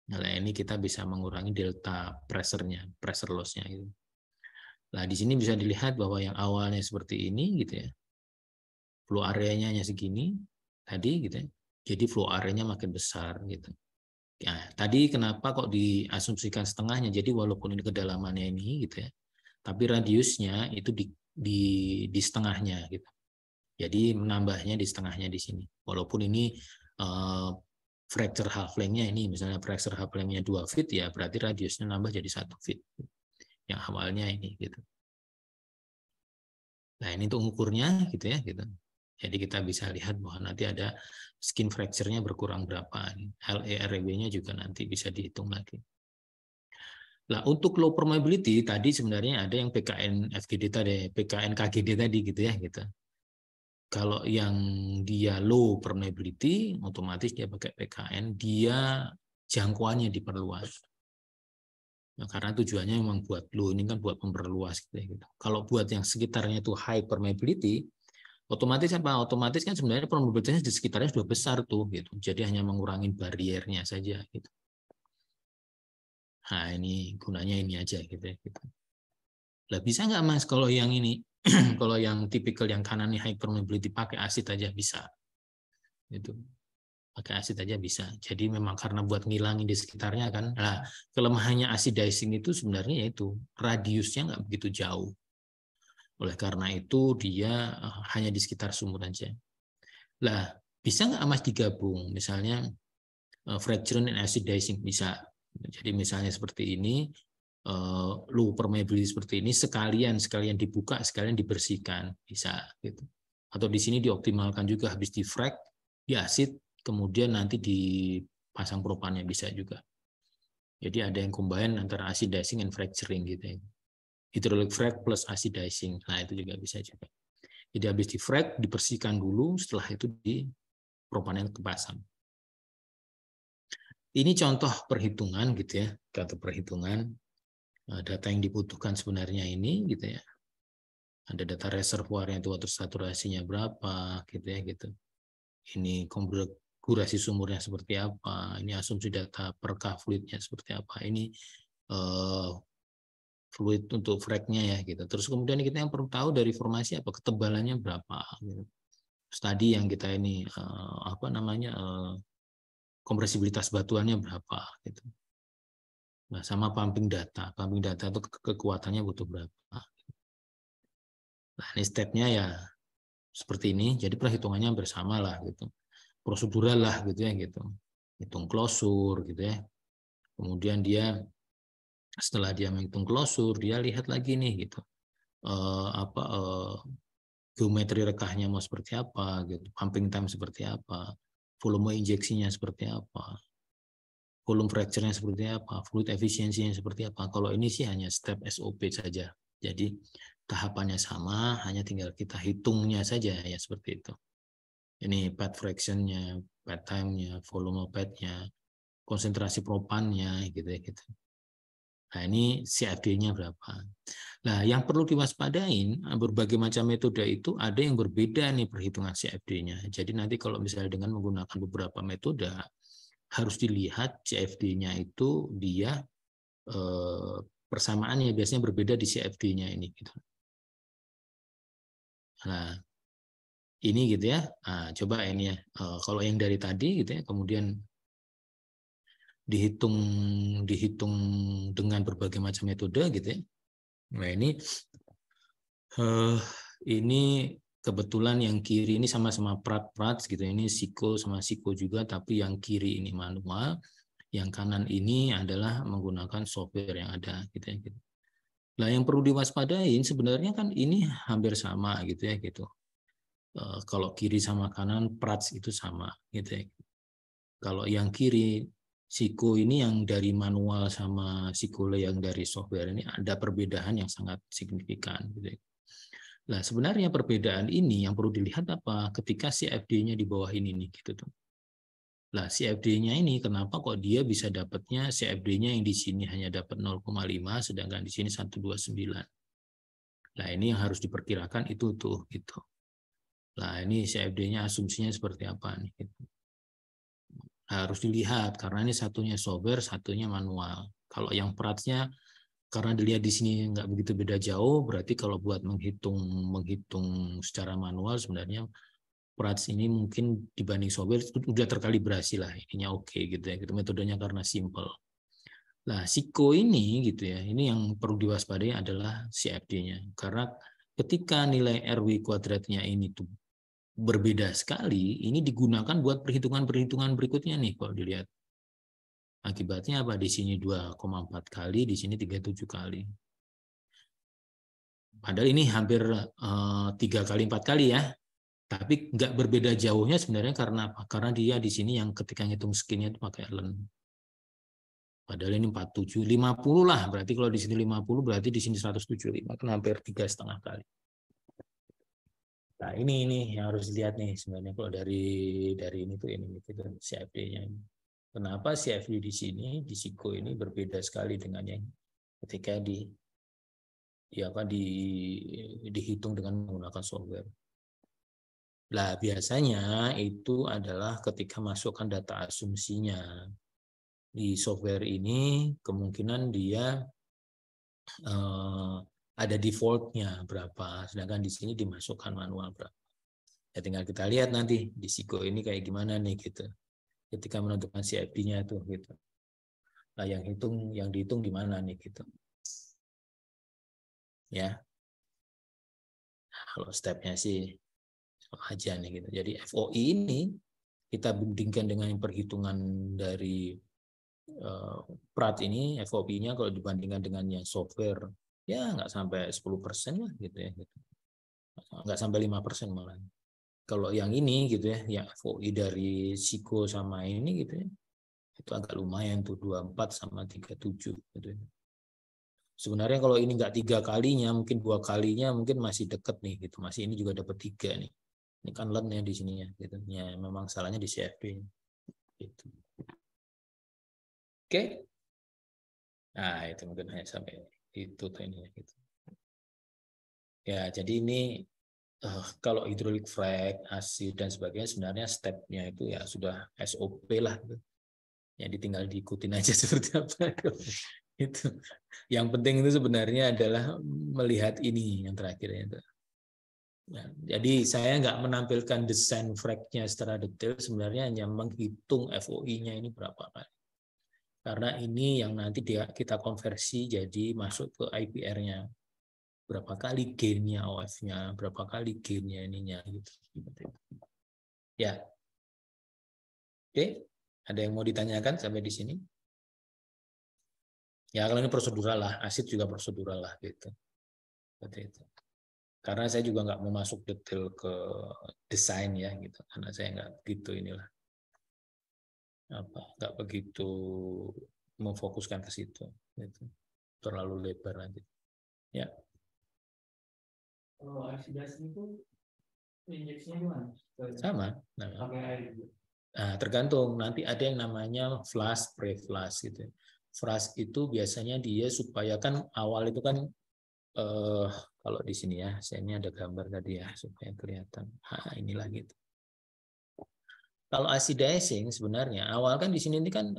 Speaker 1: Nah ini kita bisa mengurangi delta pressure-nya, pressure loss-nya gitu. Nah, di sini bisa dilihat bahwa yang awalnya seperti ini gitu ya. Flow area-nya hanya segini tadi gitu ya. Jadi flow area-nya makin besar gitu. Ya, tadi kenapa kok diasumsikan setengahnya? Jadi walaupun ini kedalamannya ini gitu ya. Tapi radiusnya itu di setengahnya gitu. Jadi menambahnya di setengahnya di sini. Walaupun ini fracture half length-nya ini misalnya fracture half length-nya 2 feet ya berarti radiusnya nambah jadi 1 feet. Yang awalnya ini gitu. Nah, ini untuk ukurnya gitu ya gitu. Jadi kita bisa lihat bahwa nanti ada skin fracture-nya berkurang berapa. LERW-nya juga nanti bisa dihitung lagi. Nah, untuk low permeability tadi sebenarnya ada yang PKN FGD tadi, PKN KGD tadi gitu ya gitu. Kalau yang dia low permeability otomatis dia pakai PKN, dia jangkauannya diperluas. Nah, karena tujuannya memang buat low ini kan buat memperluas gitu, ya, gitu. Kalau buat yang sekitarnya itu high permeability, otomatis apa? Otomatis kan sebenarnya permeabilitasnya di sekitarnya sudah besar tuh gitu. Jadi hanya mengurangi bariernya saja gitu. Nah, ini gunanya ini aja gitu ya gitu. Lah bisa nggak Mas kalau yang ini kalau yang tipikal yang kanan nih high permeability pakai asid aja bisa. Itu pakai asid aja bisa. Jadi memang karena buat ngilangin di sekitarnya kan. Nah, kelemahannya acidizing itu sebenarnya itu radiusnya nggak begitu jauh. Oleh karena itu dia hanya di sekitar sumur aja. Lah, bisa nggak Mas digabung? Misalnya fracturing and acidizing bisa. Jadi misalnya seperti ini, low permeability seperti ini sekalian dibuka, sekalian dibersihkan bisa gitu. Atau di sini dioptimalkan juga habis di frac, di asid, kemudian nanti dipasang propannya bisa juga. Jadi ada yang combine antara acidizing and fracturing gitu ya. Hydraulic frac plus acidizing. Nah, itu juga bisa juga. Jadi habis di frac dibersihkan dulu, setelah itu di propannya kepasang. Ini contoh perhitungan gitu ya, contoh perhitungan data yang dibutuhkan sebenarnya ini gitu ya. Ada data reservoirnya itu water saturasinya berapa gitu ya gitu. Ini konfigurasi sumurnya seperti apa, ini asumsi data per K fluidnya seperti apa, ini fluid untuk frac-nya ya gitu. Terus kemudian kita yang perlu tahu dari formasi apa, ketebalannya berapa gitu. Terus tadi yang kita ini apa namanya kompresibilitas batuannya berapa gitu. Nah, sama pumping data itu kekuatannya butuh berapa. Nah, ini step-nya ya seperti ini, jadi perhitungannya bersama lah gitu. Prosedural lah gitu ya gitu. Hitung klosur gitu ya. Kemudian dia setelah dia menghitung klosur, dia lihat lagi nih gitu. Geometri rekahnya mau seperti apa gitu. Pumping time seperti apa. Volume injeksinya seperti apa. Volume fracture-nya seperti apa, fluid efisiensinya seperti apa. Kalau ini sih hanya step SOP saja. Jadi tahapannya sama, hanya tinggal kita hitungnya saja ya seperti itu. Ini pad fraction-nya, pad time-nya, volume pad-nya, konsentrasi propannya gitu ya gitu. Nah, ini CFD-nya berapa. Nah, yang perlu diwaspadain, berbagai macam metode itu ada yang berbeda nih perhitungan CFD-nya. Jadi nanti kalau misalnya dengan menggunakan beberapa metode, harus dilihat CFD-nya itu dia persamaannya biasanya berbeda di CFD-nya ini gitu. Nah, ini gitu ya. Nah, coba ini ya. Kalau yang dari tadi gitu ya, kemudian dihitung dengan berbagai macam metode gitu ya. Nah, ini kebetulan yang kiri ini sama-sama prat gitu. Ini siko sama siko juga, tapi yang kiri ini manual. Yang kanan ini adalah menggunakan software yang ada gitu ya gitu. Nah, yang perlu diwaspadain sebenarnya kan ini hampir sama gitu ya gitu. Kalau kiri sama kanan prats itu sama gitu ya. Kalau yang kiri Siko ini yang dari manual sama Sikole yang dari software ini ada perbedaan yang sangat signifikan gitu ya. Nah, sebenarnya perbedaan ini yang perlu dilihat apa ketika CFD-nya di bawah ini nih gitu tuh. Lah, CFD-nya ini kenapa kok dia bisa dapatnya CFD-nya yang di sini hanya dapat 0,5 sedangkan di sini 129. Nah, ini yang harus diperkirakan itu tuh gitu. Nah, ini CFD-nya asumsinya seperti apa nih gitu. Harus dilihat karena ini satunya software, satunya manual. Kalau yang Prats-nya karena dilihat di sini nggak begitu beda jauh, berarti kalau buat menghitung secara manual sebenarnya Prats ini mungkin dibanding software udah terkalibrasi lah, ininya oke gitu ya, gitu metodenya karena simple. Nah, Siko ini gitu ya, ini yang perlu diwaspadai adalah CFD-nya karena ketika nilai RW kuadratnya ini tuh berbeda sekali, ini digunakan buat perhitungan-perhitungan berikutnya nih kalau dilihat. Akibatnya apa? Di sini 2,4 kali, di sini 37 kali. Padahal ini hampir 3 kali 4 kali ya. Tapi nggak berbeda jauhnya sebenarnya karena apa? Karena dia di sini yang ketika ngitung skinnya itu pakai Allen. Padahal ini 47, 50 lah. Berarti kalau di sini 50, berarti di sini 175. Kan hampir 3,5 kali. Nah, ini yang harus dilihat nih sebenarnya kalau dari ini tuh ini gitu CFD-nya ini. Kenapa CFD di sini di SIKO ini berbeda sekali dengan yang ketika dihitung dengan menggunakan software. Nah, biasanya itu adalah ketika masukkan data asumsinya di software ini, kemungkinan dia ada defaultnya berapa, sedangkan di sini dimasukkan manual berapa. Ya tinggal kita lihat nanti di SIKO ini kayak gimana nih gitu. Ketika menentukan CFD-nya itu gitu. Nah, yang dihitung di mana nih gitu. Ya. Kalau stepnya sih aja nih gitu. Jadi FOI ini kita bandingkan dengan perhitungan dari Prat ini, FOP-nya kalau dibandingkan dengan yang software ya nggak sampai 10% lah gitu ya gitu. Nggak sampai 5% malah. Kalau yang ini gitu ya, yang FOI dari SIKO sama ini gitu ya, itu agak lumayan tuh 24 sama 37 gitu ya. Sebenarnya kalau ini nggak 3 kalinya, mungkin 2 kalinya mungkin masih deket nih gitu. Masih ini juga dapat 3 nih. Ini kan len ya di sininya gitu. Ya memang salahnya di CFD gitu. Oke. Nah, itu mungkin hanya sampai itu tuh ini gitu. Ya, jadi ini kalau hidrolik frac, asid dan sebagainya sebenarnya stepnya itu ya sudah SOP lah gitu. Ya tinggal diikutin aja seperti apa. Itu. Yang penting itu sebenarnya adalah melihat ini yang terakhir itu. Ya, jadi saya nggak menampilkan desain frac-nya secara detail, sebenarnya hanya menghitung FOI-nya ini berapa kali. Karena ini yang nanti kita konversi jadi masuk ke IPR-nya. Berapa kali gain-nya OF-nya, berapa kali gain-nya ininya gitu. Ya. Oke, ada yang mau ditanyakan sampai di sini? Ya, kalau ini prosedural lah, asid juga prosedural lah gitu. Seperti itu. Karena saya juga nggak mau masuk detail ke desain ya gitu, karena saya nggak begitu inilah nggak begitu memfokuskan ke situ, gitu. Terlalu lebar nanti. Ya.
Speaker 2: Kalau oksidasi itu injeksinya gimana?
Speaker 1: Sama. Nah, tergantung. Nanti ada yang namanya flash, pre-flash gitu. Flash itu biasanya dia supaya kan awal itu kan kalau di sini ya, saya ini ada gambar tadi ya supaya kelihatan. Nah, inilah gitu. Kalau acidizing sebenarnya awal kan di sini ini kan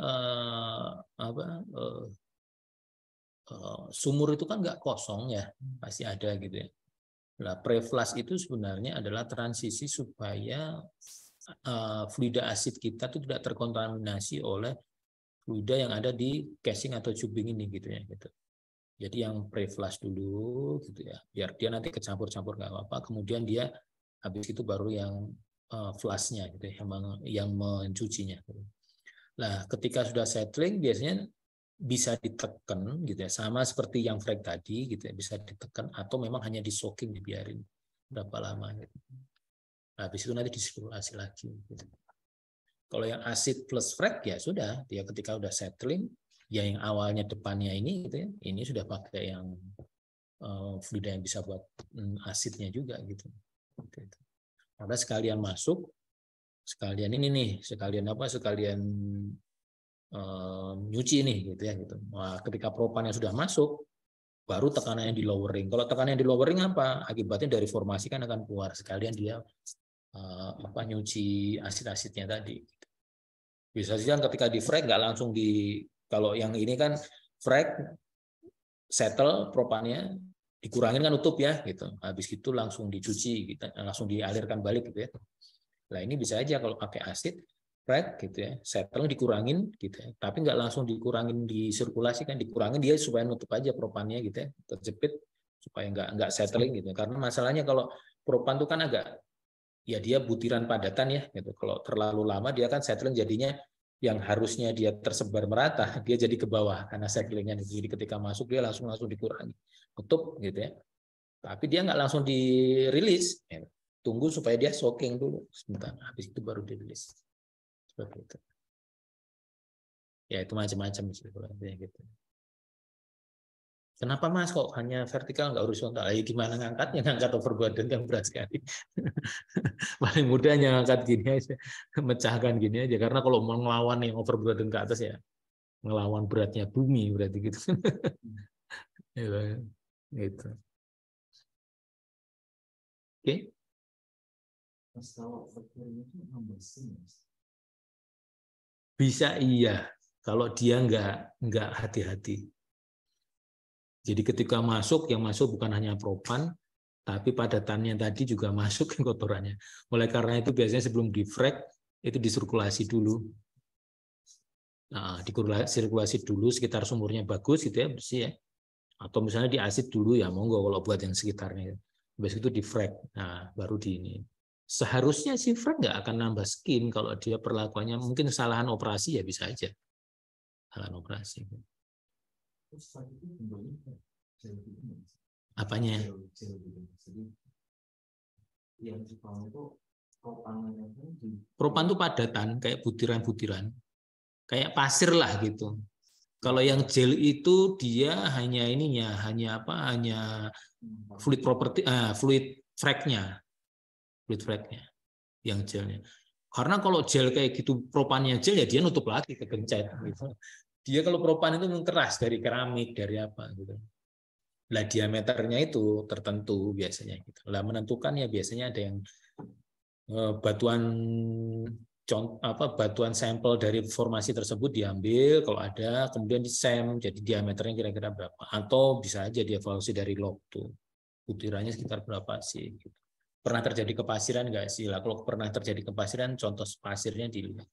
Speaker 1: sumur itu kan nggak kosong ya, pasti ada gitu ya. Nah, pre-flash itu sebenarnya adalah transisi supaya fluida asid kita itu tidak terkontaminasi oleh fluida yang ada di casing atau tubing ini gitu ya gitu. Jadi yang pre-flush dulu gitu ya, biar dia nanti kecampur-campur nggak apa-apa. Kemudian dia habis itu baru yang flushnya gitu ya, yang mencucinya. Nah, ketika sudah settling biasanya bisa ditekan gitu ya, sama seperti yang frag tadi gitu ya, bisa ditekan atau memang hanya di soaking dibiarin berapa lama gitu. Nah, habis itu nanti disirkulasi lagi gitu. Kalau yang asid plus frag ya sudah, dia ketika udah settling ya yang awalnya depannya ini gitu ya, ini sudah pakai yang fluida yang bisa buat asidnya juga gitu. Karena sekalian masuk, sekalian ini nih, sekalian apa? Sekalian nyuci nih gitu ya gitu. Nah, ketika propannya sudah masuk, baru tekanannya di lowering. Kalau tekanannya di lowering apa? Akibatnya dari formasi kan akan keluar sekalian dia nyuci asid-asidnya tadi. Bisa saja ketika di frag nggak langsung kalau yang ini kan frag settle propannya dikurangin kan utup ya gitu. Habis itu langsung dicuci, gitu, langsung dialirkan balik gitu ya. Nah ini bisa aja kalau pakai asid frag gitu ya, settle dikurangin gitu ya. Tapi nggak langsung dikurangin di sirkulasi kan, dikurangin dia supaya nutup aja propannya gitu ya, terjepit supaya nggak settling gitu. Karena masalahnya kalau propan itu kan agak ya dia butiran padatan ya gitu. Kalau terlalu lama dia kan settling jadinya yang harusnya dia tersebar merata dia jadi ke bawah karena settlingnya. Jadi ketika masuk dia langsung dikurangi tutup gitu ya. Tapi dia nggak langsung dirilis. Ya. Tunggu supaya dia soaking dulu sebentar. Habis itu baru dirilis. Seperti itu. Ya itu macam-macam sih gitu. Kenapa Mas kok hanya vertikal nggak horizontal? Ya gimana ngangkatnya? Ngangkat overburden yang berat sekali. Paling mudahnya ngangkat gini aja, mecahkan gini aja. Karena kalau mau ngelawan yang overburden ke atas ya ngelawan beratnya bumi berarti gitu. Gitu. Oke.
Speaker 2: Mas, kalau faktor itu nambah spin, Mas.
Speaker 1: Bisa iya kalau dia nggak hati-hati. Jadi ketika masuk, yang masuk bukan hanya propan, tapi padatannya tadi juga masuk ke kotorannya. Oleh karena itu biasanya sebelum di-frac itu disirkulasi dulu. Nah, disirkulasi dulu sekitar sumurnya bagus gitu ya, bersih ya. Atau misalnya di asid dulu ya monggo kalau buat yang sekitarnya. Habis itu di-frac. Nah, baru di ini. Seharusnya si frac nggak akan nambah skin kalau dia perlakuannya mungkin kesalahan operasi ya bisa aja. Kesalahan operasi.
Speaker 2: Terus tadi itu bentuknya gel gitu, Mas.
Speaker 1: Apanya?
Speaker 2: Gel gitu. Jadi yang di bawah itu propannya kan di
Speaker 1: Propan itu padatan kayak butiran-butiran. Kayak pasir lah gitu. Kalau yang gel itu dia hanya ininya, hanya apa? Hanya fluid property, fluid frac-nya. Fluid frac-nya yang gelnya. Karena kalau gel kayak gitu propannya gel ya dia nutup lagi kegencet gitu. Dia kalau propan itu keras dari keramik, dari apa gitu. Lah diameternya itu tertentu biasanya gitu. Lah menentukan ya biasanya ada yang batuan batuan sampel dari formasi tersebut diambil kalau ada, kemudian disem jadi diameternya kira-kira berapa, atau bisa aja dievaluasi dari log tuh butirannya sekitar berapa sih gitu. Pernah terjadi kepasiran nggak sih? Lah kalau pernah terjadi kepasiran contoh pasirnya dilihat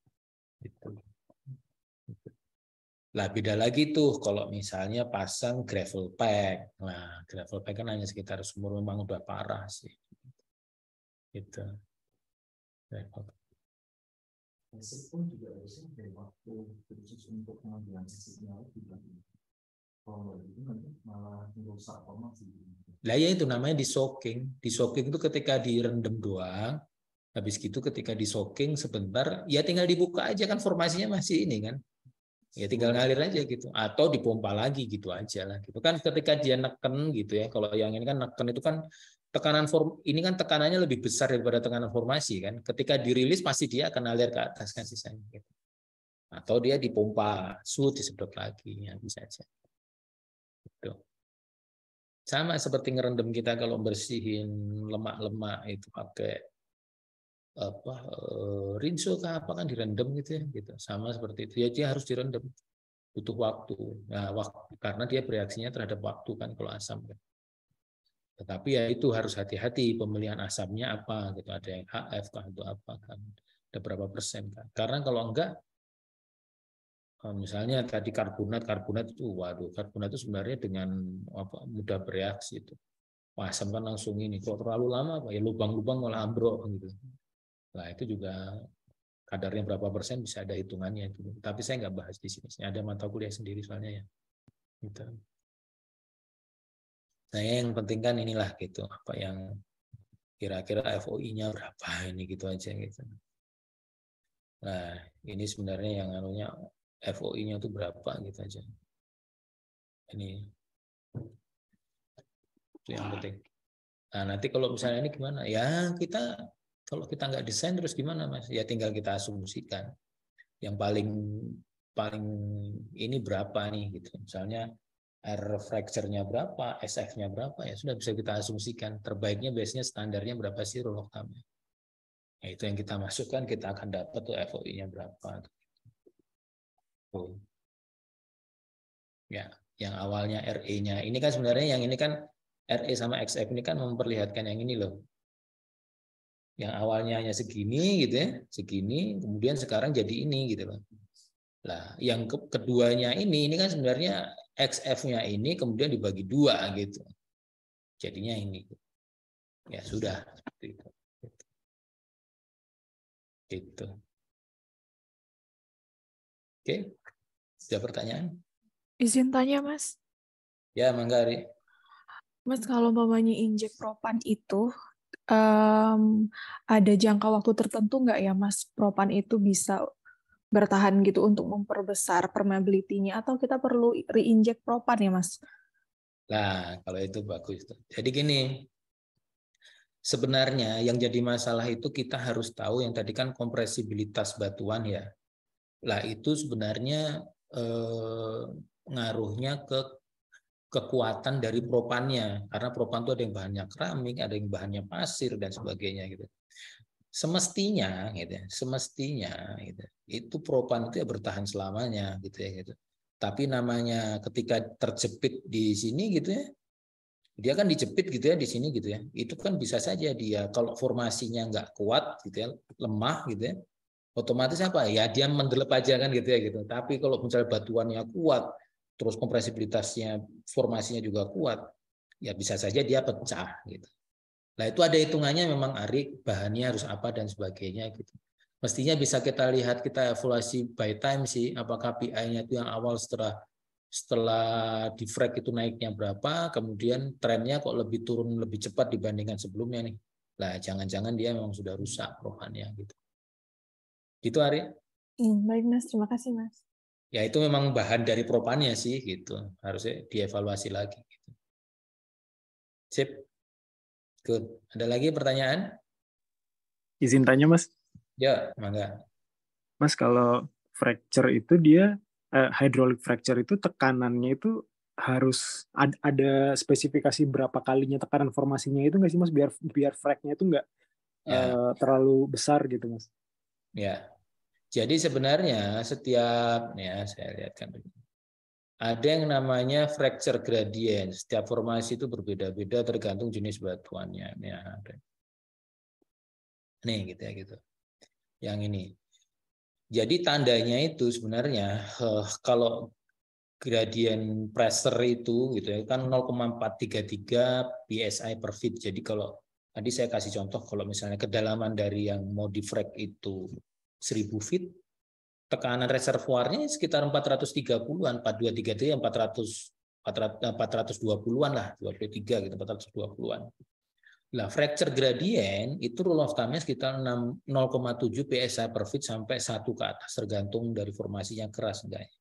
Speaker 1: gitu. Lah beda lagi tuh kalau misalnya pasang gravel pack. Nah, gravel pack kan hanya sekitar sumur memang udah parah sih. Gitu.
Speaker 2: asid pun juga harusnya dari waktu khusus untuk pengambilan asidnya juga. Kalau itu nanti malah merusak formasi.
Speaker 1: Lah ya itu namanya di soaking. Di soaking itu ketika direndam doang, habis gitu ketika di soaking sebentar, ya tinggal dibuka aja kan formasinya masih ini kan. Ya tinggal ngalir aja gitu atau dipompa lagi gitu aja lah gitu kan ketika dia neken gitu ya. Kalau yang ini kan neken itu kan tekanan ini kan tekanannya lebih besar daripada tekanan formasi kan. Ketika dirilis pasti dia akan ngalir ke atas kan sisanya gitu. Atau dia dipompa, disedot lagi ya bisa aja. Gitu. Sama seperti ngerendam kita kalau bersihin lemak-lemak itu pakai apa rinso apa kan direndam gitu ya gitu. Sama seperti itu ya dia harus direndam. Butuh waktu. Nah, karena dia bereaksinya terhadap waktu kan kalau asam kan. Tetapi ya itu harus hati-hati pemilihan asamnya apa gitu. Ada yang HF kah atau apa kan. Ada berapa persen kan. Karena kalau enggak misalnya tadi karbonat itu waduh karbonat itu sebenarnya dengan apa mudah bereaksi itu. Asam kan langsung ini. Kalau terlalu lama apa ya lubang-lubang malah ambruk gitu. Nah, itu juga kadarnya berapa persen bisa ada hitungannya itu. Tapi saya nggak bahas di sini. Ada mata kuliah sendiri soalnya ya. Gitu. Nah, yang penting kan inilah gitu, apa yang kira-kira FOI-nya berapa ini gitu aja gitu. Nah, ini sebenarnya yang anunya FOI-nya itu berapa gitu aja. Ini itu yang penting. Nah, nanti kalau misalnya ini gimana? Ya kita kalau kita nggak desain terus gimana Mas? Ya tinggal kita asumsikan. Yang paling paling ini berapa nih gitu. Misalnya R fracture-nya berapa, SF-nya berapa, ya sudah bisa kita asumsikan. Terbaiknya biasanya standarnya berapa sih rule of thumb-nya. Nah, itu yang kita masukkan, kita akan dapat tuh FOI-nya berapa. Tuh. Ya, yang awalnya RE-nya. Ini kan sebenarnya yang ini kan RE sama XF ini kan memperlihatkan yang ini loh. Yang awalnya hanya segini gitu ya, segini, kemudian sekarang jadi ini gitu loh. Lah, yang keduanya ini kan sebenarnya XF-nya ini kemudian dibagi dua gitu. Jadinya ini. Ya sudah seperti itu. Gitu. Oke, sudah pertanyaan?
Speaker 3: Izin tanya, Mas.
Speaker 1: Ya, Mangga Ari.
Speaker 3: Mas, kalau umpamanya injek propan itu ada jangka waktu tertentu nggak ya, Mas? Propan itu bisa bertahan gitu untuk memperbesar permeability-nya atau kita perlu reinjek propan ya, Mas?
Speaker 1: Nah, kalau itu bagus. Jadi gini, sebenarnya yang jadi masalah itu kita harus tahu yang tadi kan kompresibilitas batuan ya. Lah itu sebenarnya ngaruhnya ke kekuatan dari propannya. Karena propan itu ada yang bahannya keramik, ada yang bahannya pasir dan sebagainya gitu. Semestinya gitu ya, semestinya gitu. Itu propan itu ya bertahan selamanya gitu ya gitu. Tapi namanya ketika terjepit di sini gitu ya, dia kan dijepit gitu ya di sini gitu ya. Itu kan bisa saja dia kalau formasinya nggak kuat gitu ya, lemah gitu ya, otomatis apa ya dia mendelep aja kan gitu ya gitu. Tapi kalau misalnya batuannya kuat, terus kompresibilitasnya, formasinya juga kuat, ya bisa saja dia pecah gitu. Nah itu ada hitungannya memang Ari, bahannya harus apa dan sebagainya gitu. Mestinya bisa kita lihat, kita evaluasi by time sih, apakah PI-nya itu yang awal setelah di frag itu naiknya berapa, kemudian trennya kok lebih turun lebih cepat dibandingkan sebelumnya nih. Lah jangan-jangan dia memang sudah rusak propannya gitu. Gitu Ari.
Speaker 3: Baik Mas, terima kasih Mas.
Speaker 1: Ya itu memang bahan dari propannya sih gitu. Harusnya dievaluasi lagi gitu. Sip. Good. Ada lagi pertanyaan?
Speaker 4: Izin tanya Mas.
Speaker 1: Ya, mangga.
Speaker 4: Mas, kalau fracture itu dia hydraulic fracture itu tekanannya itu harus ada spesifikasi berapa kalinya tekanan formasinya itu nggak sih Mas, biar fracnya itu nggak terlalu besar gitu Mas?
Speaker 1: Ya. Jadi sebenarnya setiap ya saya lihatkan dulu. Ada yang namanya fracture gradient. Setiap formasi itu berbeda-beda tergantung jenis batuannya. Ya, ada. Nih gitu ya gitu. Yang ini. Jadi tandanya itu sebenarnya kalau gradient pressure itu gitu ya kan 0,433 psi per feet. Jadi kalau tadi saya kasih contoh kalau misalnya kedalaman dari yang mau di frag itu 1000 feet, tekanan reservoirnya sekitar 430-an, 423 itu ya 420-an lah, 23 gitu, 420-an. Lah fracture gradient itu rule of thumb-nya sekitar 0,7 psi per feet sampai 1 ke atas tergantung dari formasinya keras enggaknya.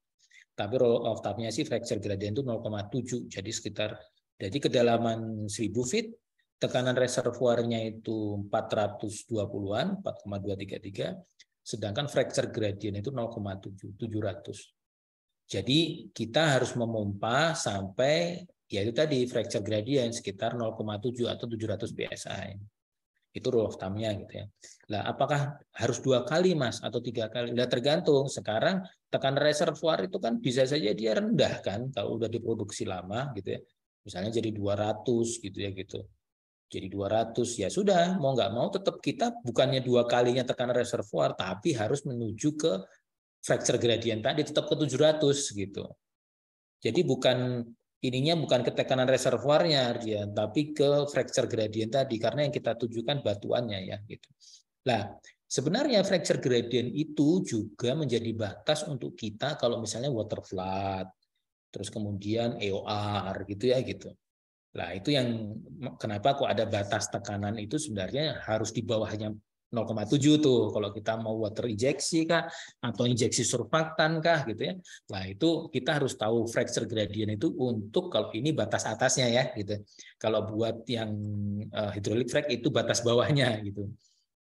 Speaker 1: Tapi rule of thumb-nya sih fracture gradient itu 0,7. Jadi sekitar jadi kedalaman 1000 feet, tekanan reservoirnya itu 420-an, 4,233, sedangkan fracture gradient itu 0,7, 700. Jadi kita harus memompa sampai yaitu tadi fracture gradient sekitar 0,7 atau 700 psi. Itu rule of thumb-nya gitu ya. Lah apakah harus 2 kali Mas atau 3 kali? Lah tergantung. Sekarang tekanan reservoir itu kan bisa saja dia rendah kan kalau udah diproduksi lama gitu ya. Misalnya jadi 200 gitu ya gitu. Jadi 200 ya sudah, mau nggak mau tetap kita bukannya 2 kalinya tekanan reservoir tapi harus menuju ke fracture gradient tadi tetap ke 700 gitu. Jadi bukan ke tekanan reservoirnya dia, tapi ke fracture gradient tadi karena yang kita tujukan batuannya ya gitu. Nah, sebenarnya fracture gradient itu juga menjadi batas untuk kita kalau misalnya water flood, terus kemudian EOR gitu ya gitu. Nah, itu yang kenapa kok ada batas tekanan itu sebenarnya harus di bawahnya 0,7 tuh kalau kita mau water injeksi kah atau injeksi surfaktan kah gitu ya. Nah, itu kita harus tahu fracture gradient itu untuk kalau ini batas atasnya ya gitu. Kalau buat yang hydraulic frac itu batas bawahnya gitu.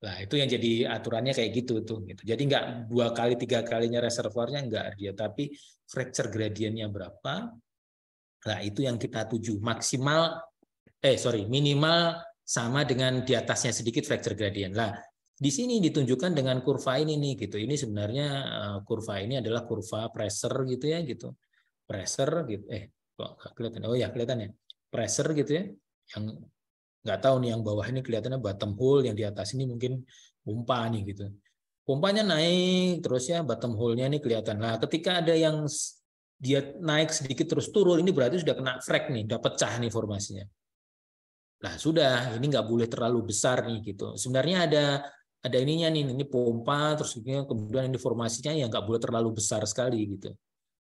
Speaker 1: Nah, itu yang jadi aturannya kayak gitu tuh gitu. Jadi nggak 2 kali 3 kalinya reservoirnya enggak dia, tapi fracture gradientnya berapa. Nah, itu yang kita tuju minimal sama dengan di atasnya sedikit fracture gradient. Lah, di sini ditunjukkan dengan kurva ini nih gitu. Ini sebenarnya kurva ini adalah kurva pressure gitu ya gitu. Pressure gitu. Kok nggak kelihatan? Oh ya, kelihatan ya. Pressure gitu ya. Yang nggak tahu nih yang bawah ini kelihatannya bottom hole, yang di atas ini mungkin pompa nih gitu. Pompanya naik terus ya, bottom hole-nya ini kelihatan. Nah, ketika ada yang dia naik sedikit terus turun, ini berarti sudah kena frag nih, udah pecah nih formasinya. Nah sudah, ini nggak boleh terlalu besar nih gitu. Sebenarnya ada ininya nih, ini pompa, terus kemudian ini formasinya yang nggak boleh terlalu besar sekali gitu.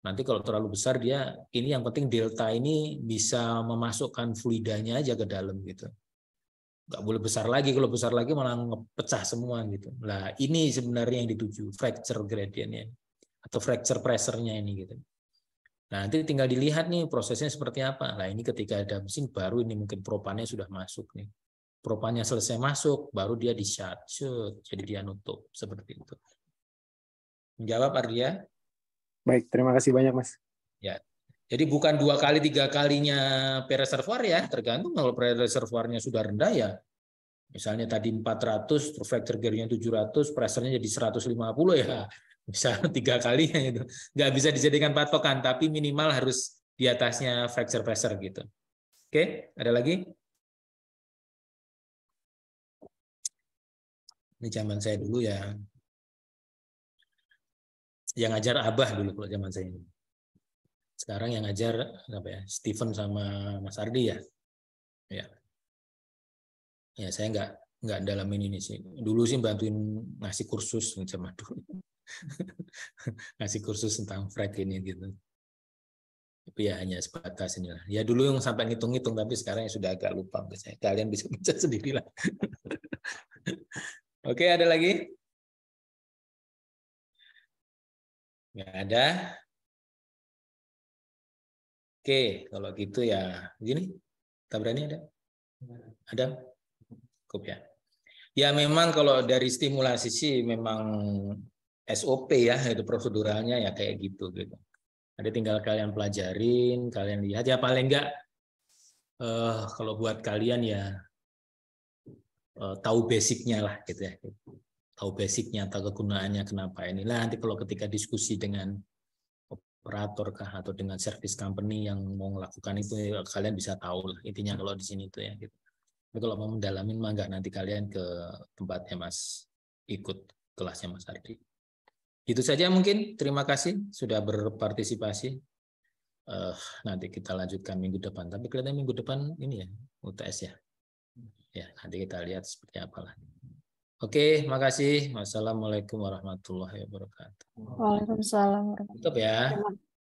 Speaker 1: Nanti kalau terlalu besar dia, ini yang penting delta ini bisa memasukkan fluidanya aja ke dalam gitu. Nggak boleh besar lagi, kalau besar lagi malah ngepecah semua gitu. Nah ini sebenarnya yang dituju, fracture gradient-nya atau fracture pressure-nya ini gitu. Nah, nanti tinggal dilihat nih prosesnya seperti apa. Nah, ini ketika ada mesin baru ini mungkin propannya sudah masuk nih. Propannya selesai masuk, baru dia di-shut. Jadi dia nutup. Seperti itu. Menjawab, Ardia?
Speaker 4: Baik, terima kasih banyak, Mas.
Speaker 1: Ya. Jadi bukan 2 kali 3 kalinya per reservoir ya. Tergantung kalau per reservoirnya sudah rendah ya. Misalnya tadi 400, fracture gear-nya 700, pressure-nya jadi 150 ya. Misalnya 3 kalinya itu. Nggak bisa dijadikan patokan, tapi minimal harus di atasnya fracture pressure gitu. Oke, ada lagi? Ini zaman saya dulu ya. Yang ngajar Abah dulu kalau zaman saya ini. Sekarang yang ngajar apa ya? Steven sama Mas Ardi ya. Ya. Ya, saya nggak dalamin ini sih. Dulu sih bantuin ngasih kursus zaman dulu. Ngasih kursus tentang frac ini gitu. Tapi ya hanya sebatas inilah. Ya dulu yang sampai ngitung-ngitung, tapi sekarang ya sudah agak lupa. Kalian bisa baca sendirilah. Oke, ada lagi? Nggak ada. Oke, kalau gitu ya begini. Tak berani ada? Ada? Cukup ya. Ya memang kalau dari stimulasi sih memang SOP ya, itu proseduralnya ya kayak gitu. Ada tinggal kalian pelajarin, kalian lihat ya paling enggak kalau buat kalian ya tahu basicnya lah gitu ya. Tahu basicnya, tahu kegunaannya kenapa inilah nanti kalau ketika diskusi dengan operator kah atau dengan service company yang mau melakukan itu ya, kalian bisa tahu lah intinya kalau di sini itu ya gitu. Tapi kalau mau mendalamin mah enggak, nanti kalian ke tempatnya Mas, ikut kelasnya Mas Ardi. Itu saja mungkin. Terima kasih sudah berpartisipasi. Nanti kita lanjutkan minggu depan. Tapi kelihatannya minggu depan ini ya UTS ya. Ya nanti kita lihat seperti apa lah. Oke, makasih. Wassalamualaikum warahmatullahi wabarakatuh.
Speaker 3: Waalaikumsalam warahmatullahi
Speaker 1: Tutup ya.
Speaker 3: wabarakatuh.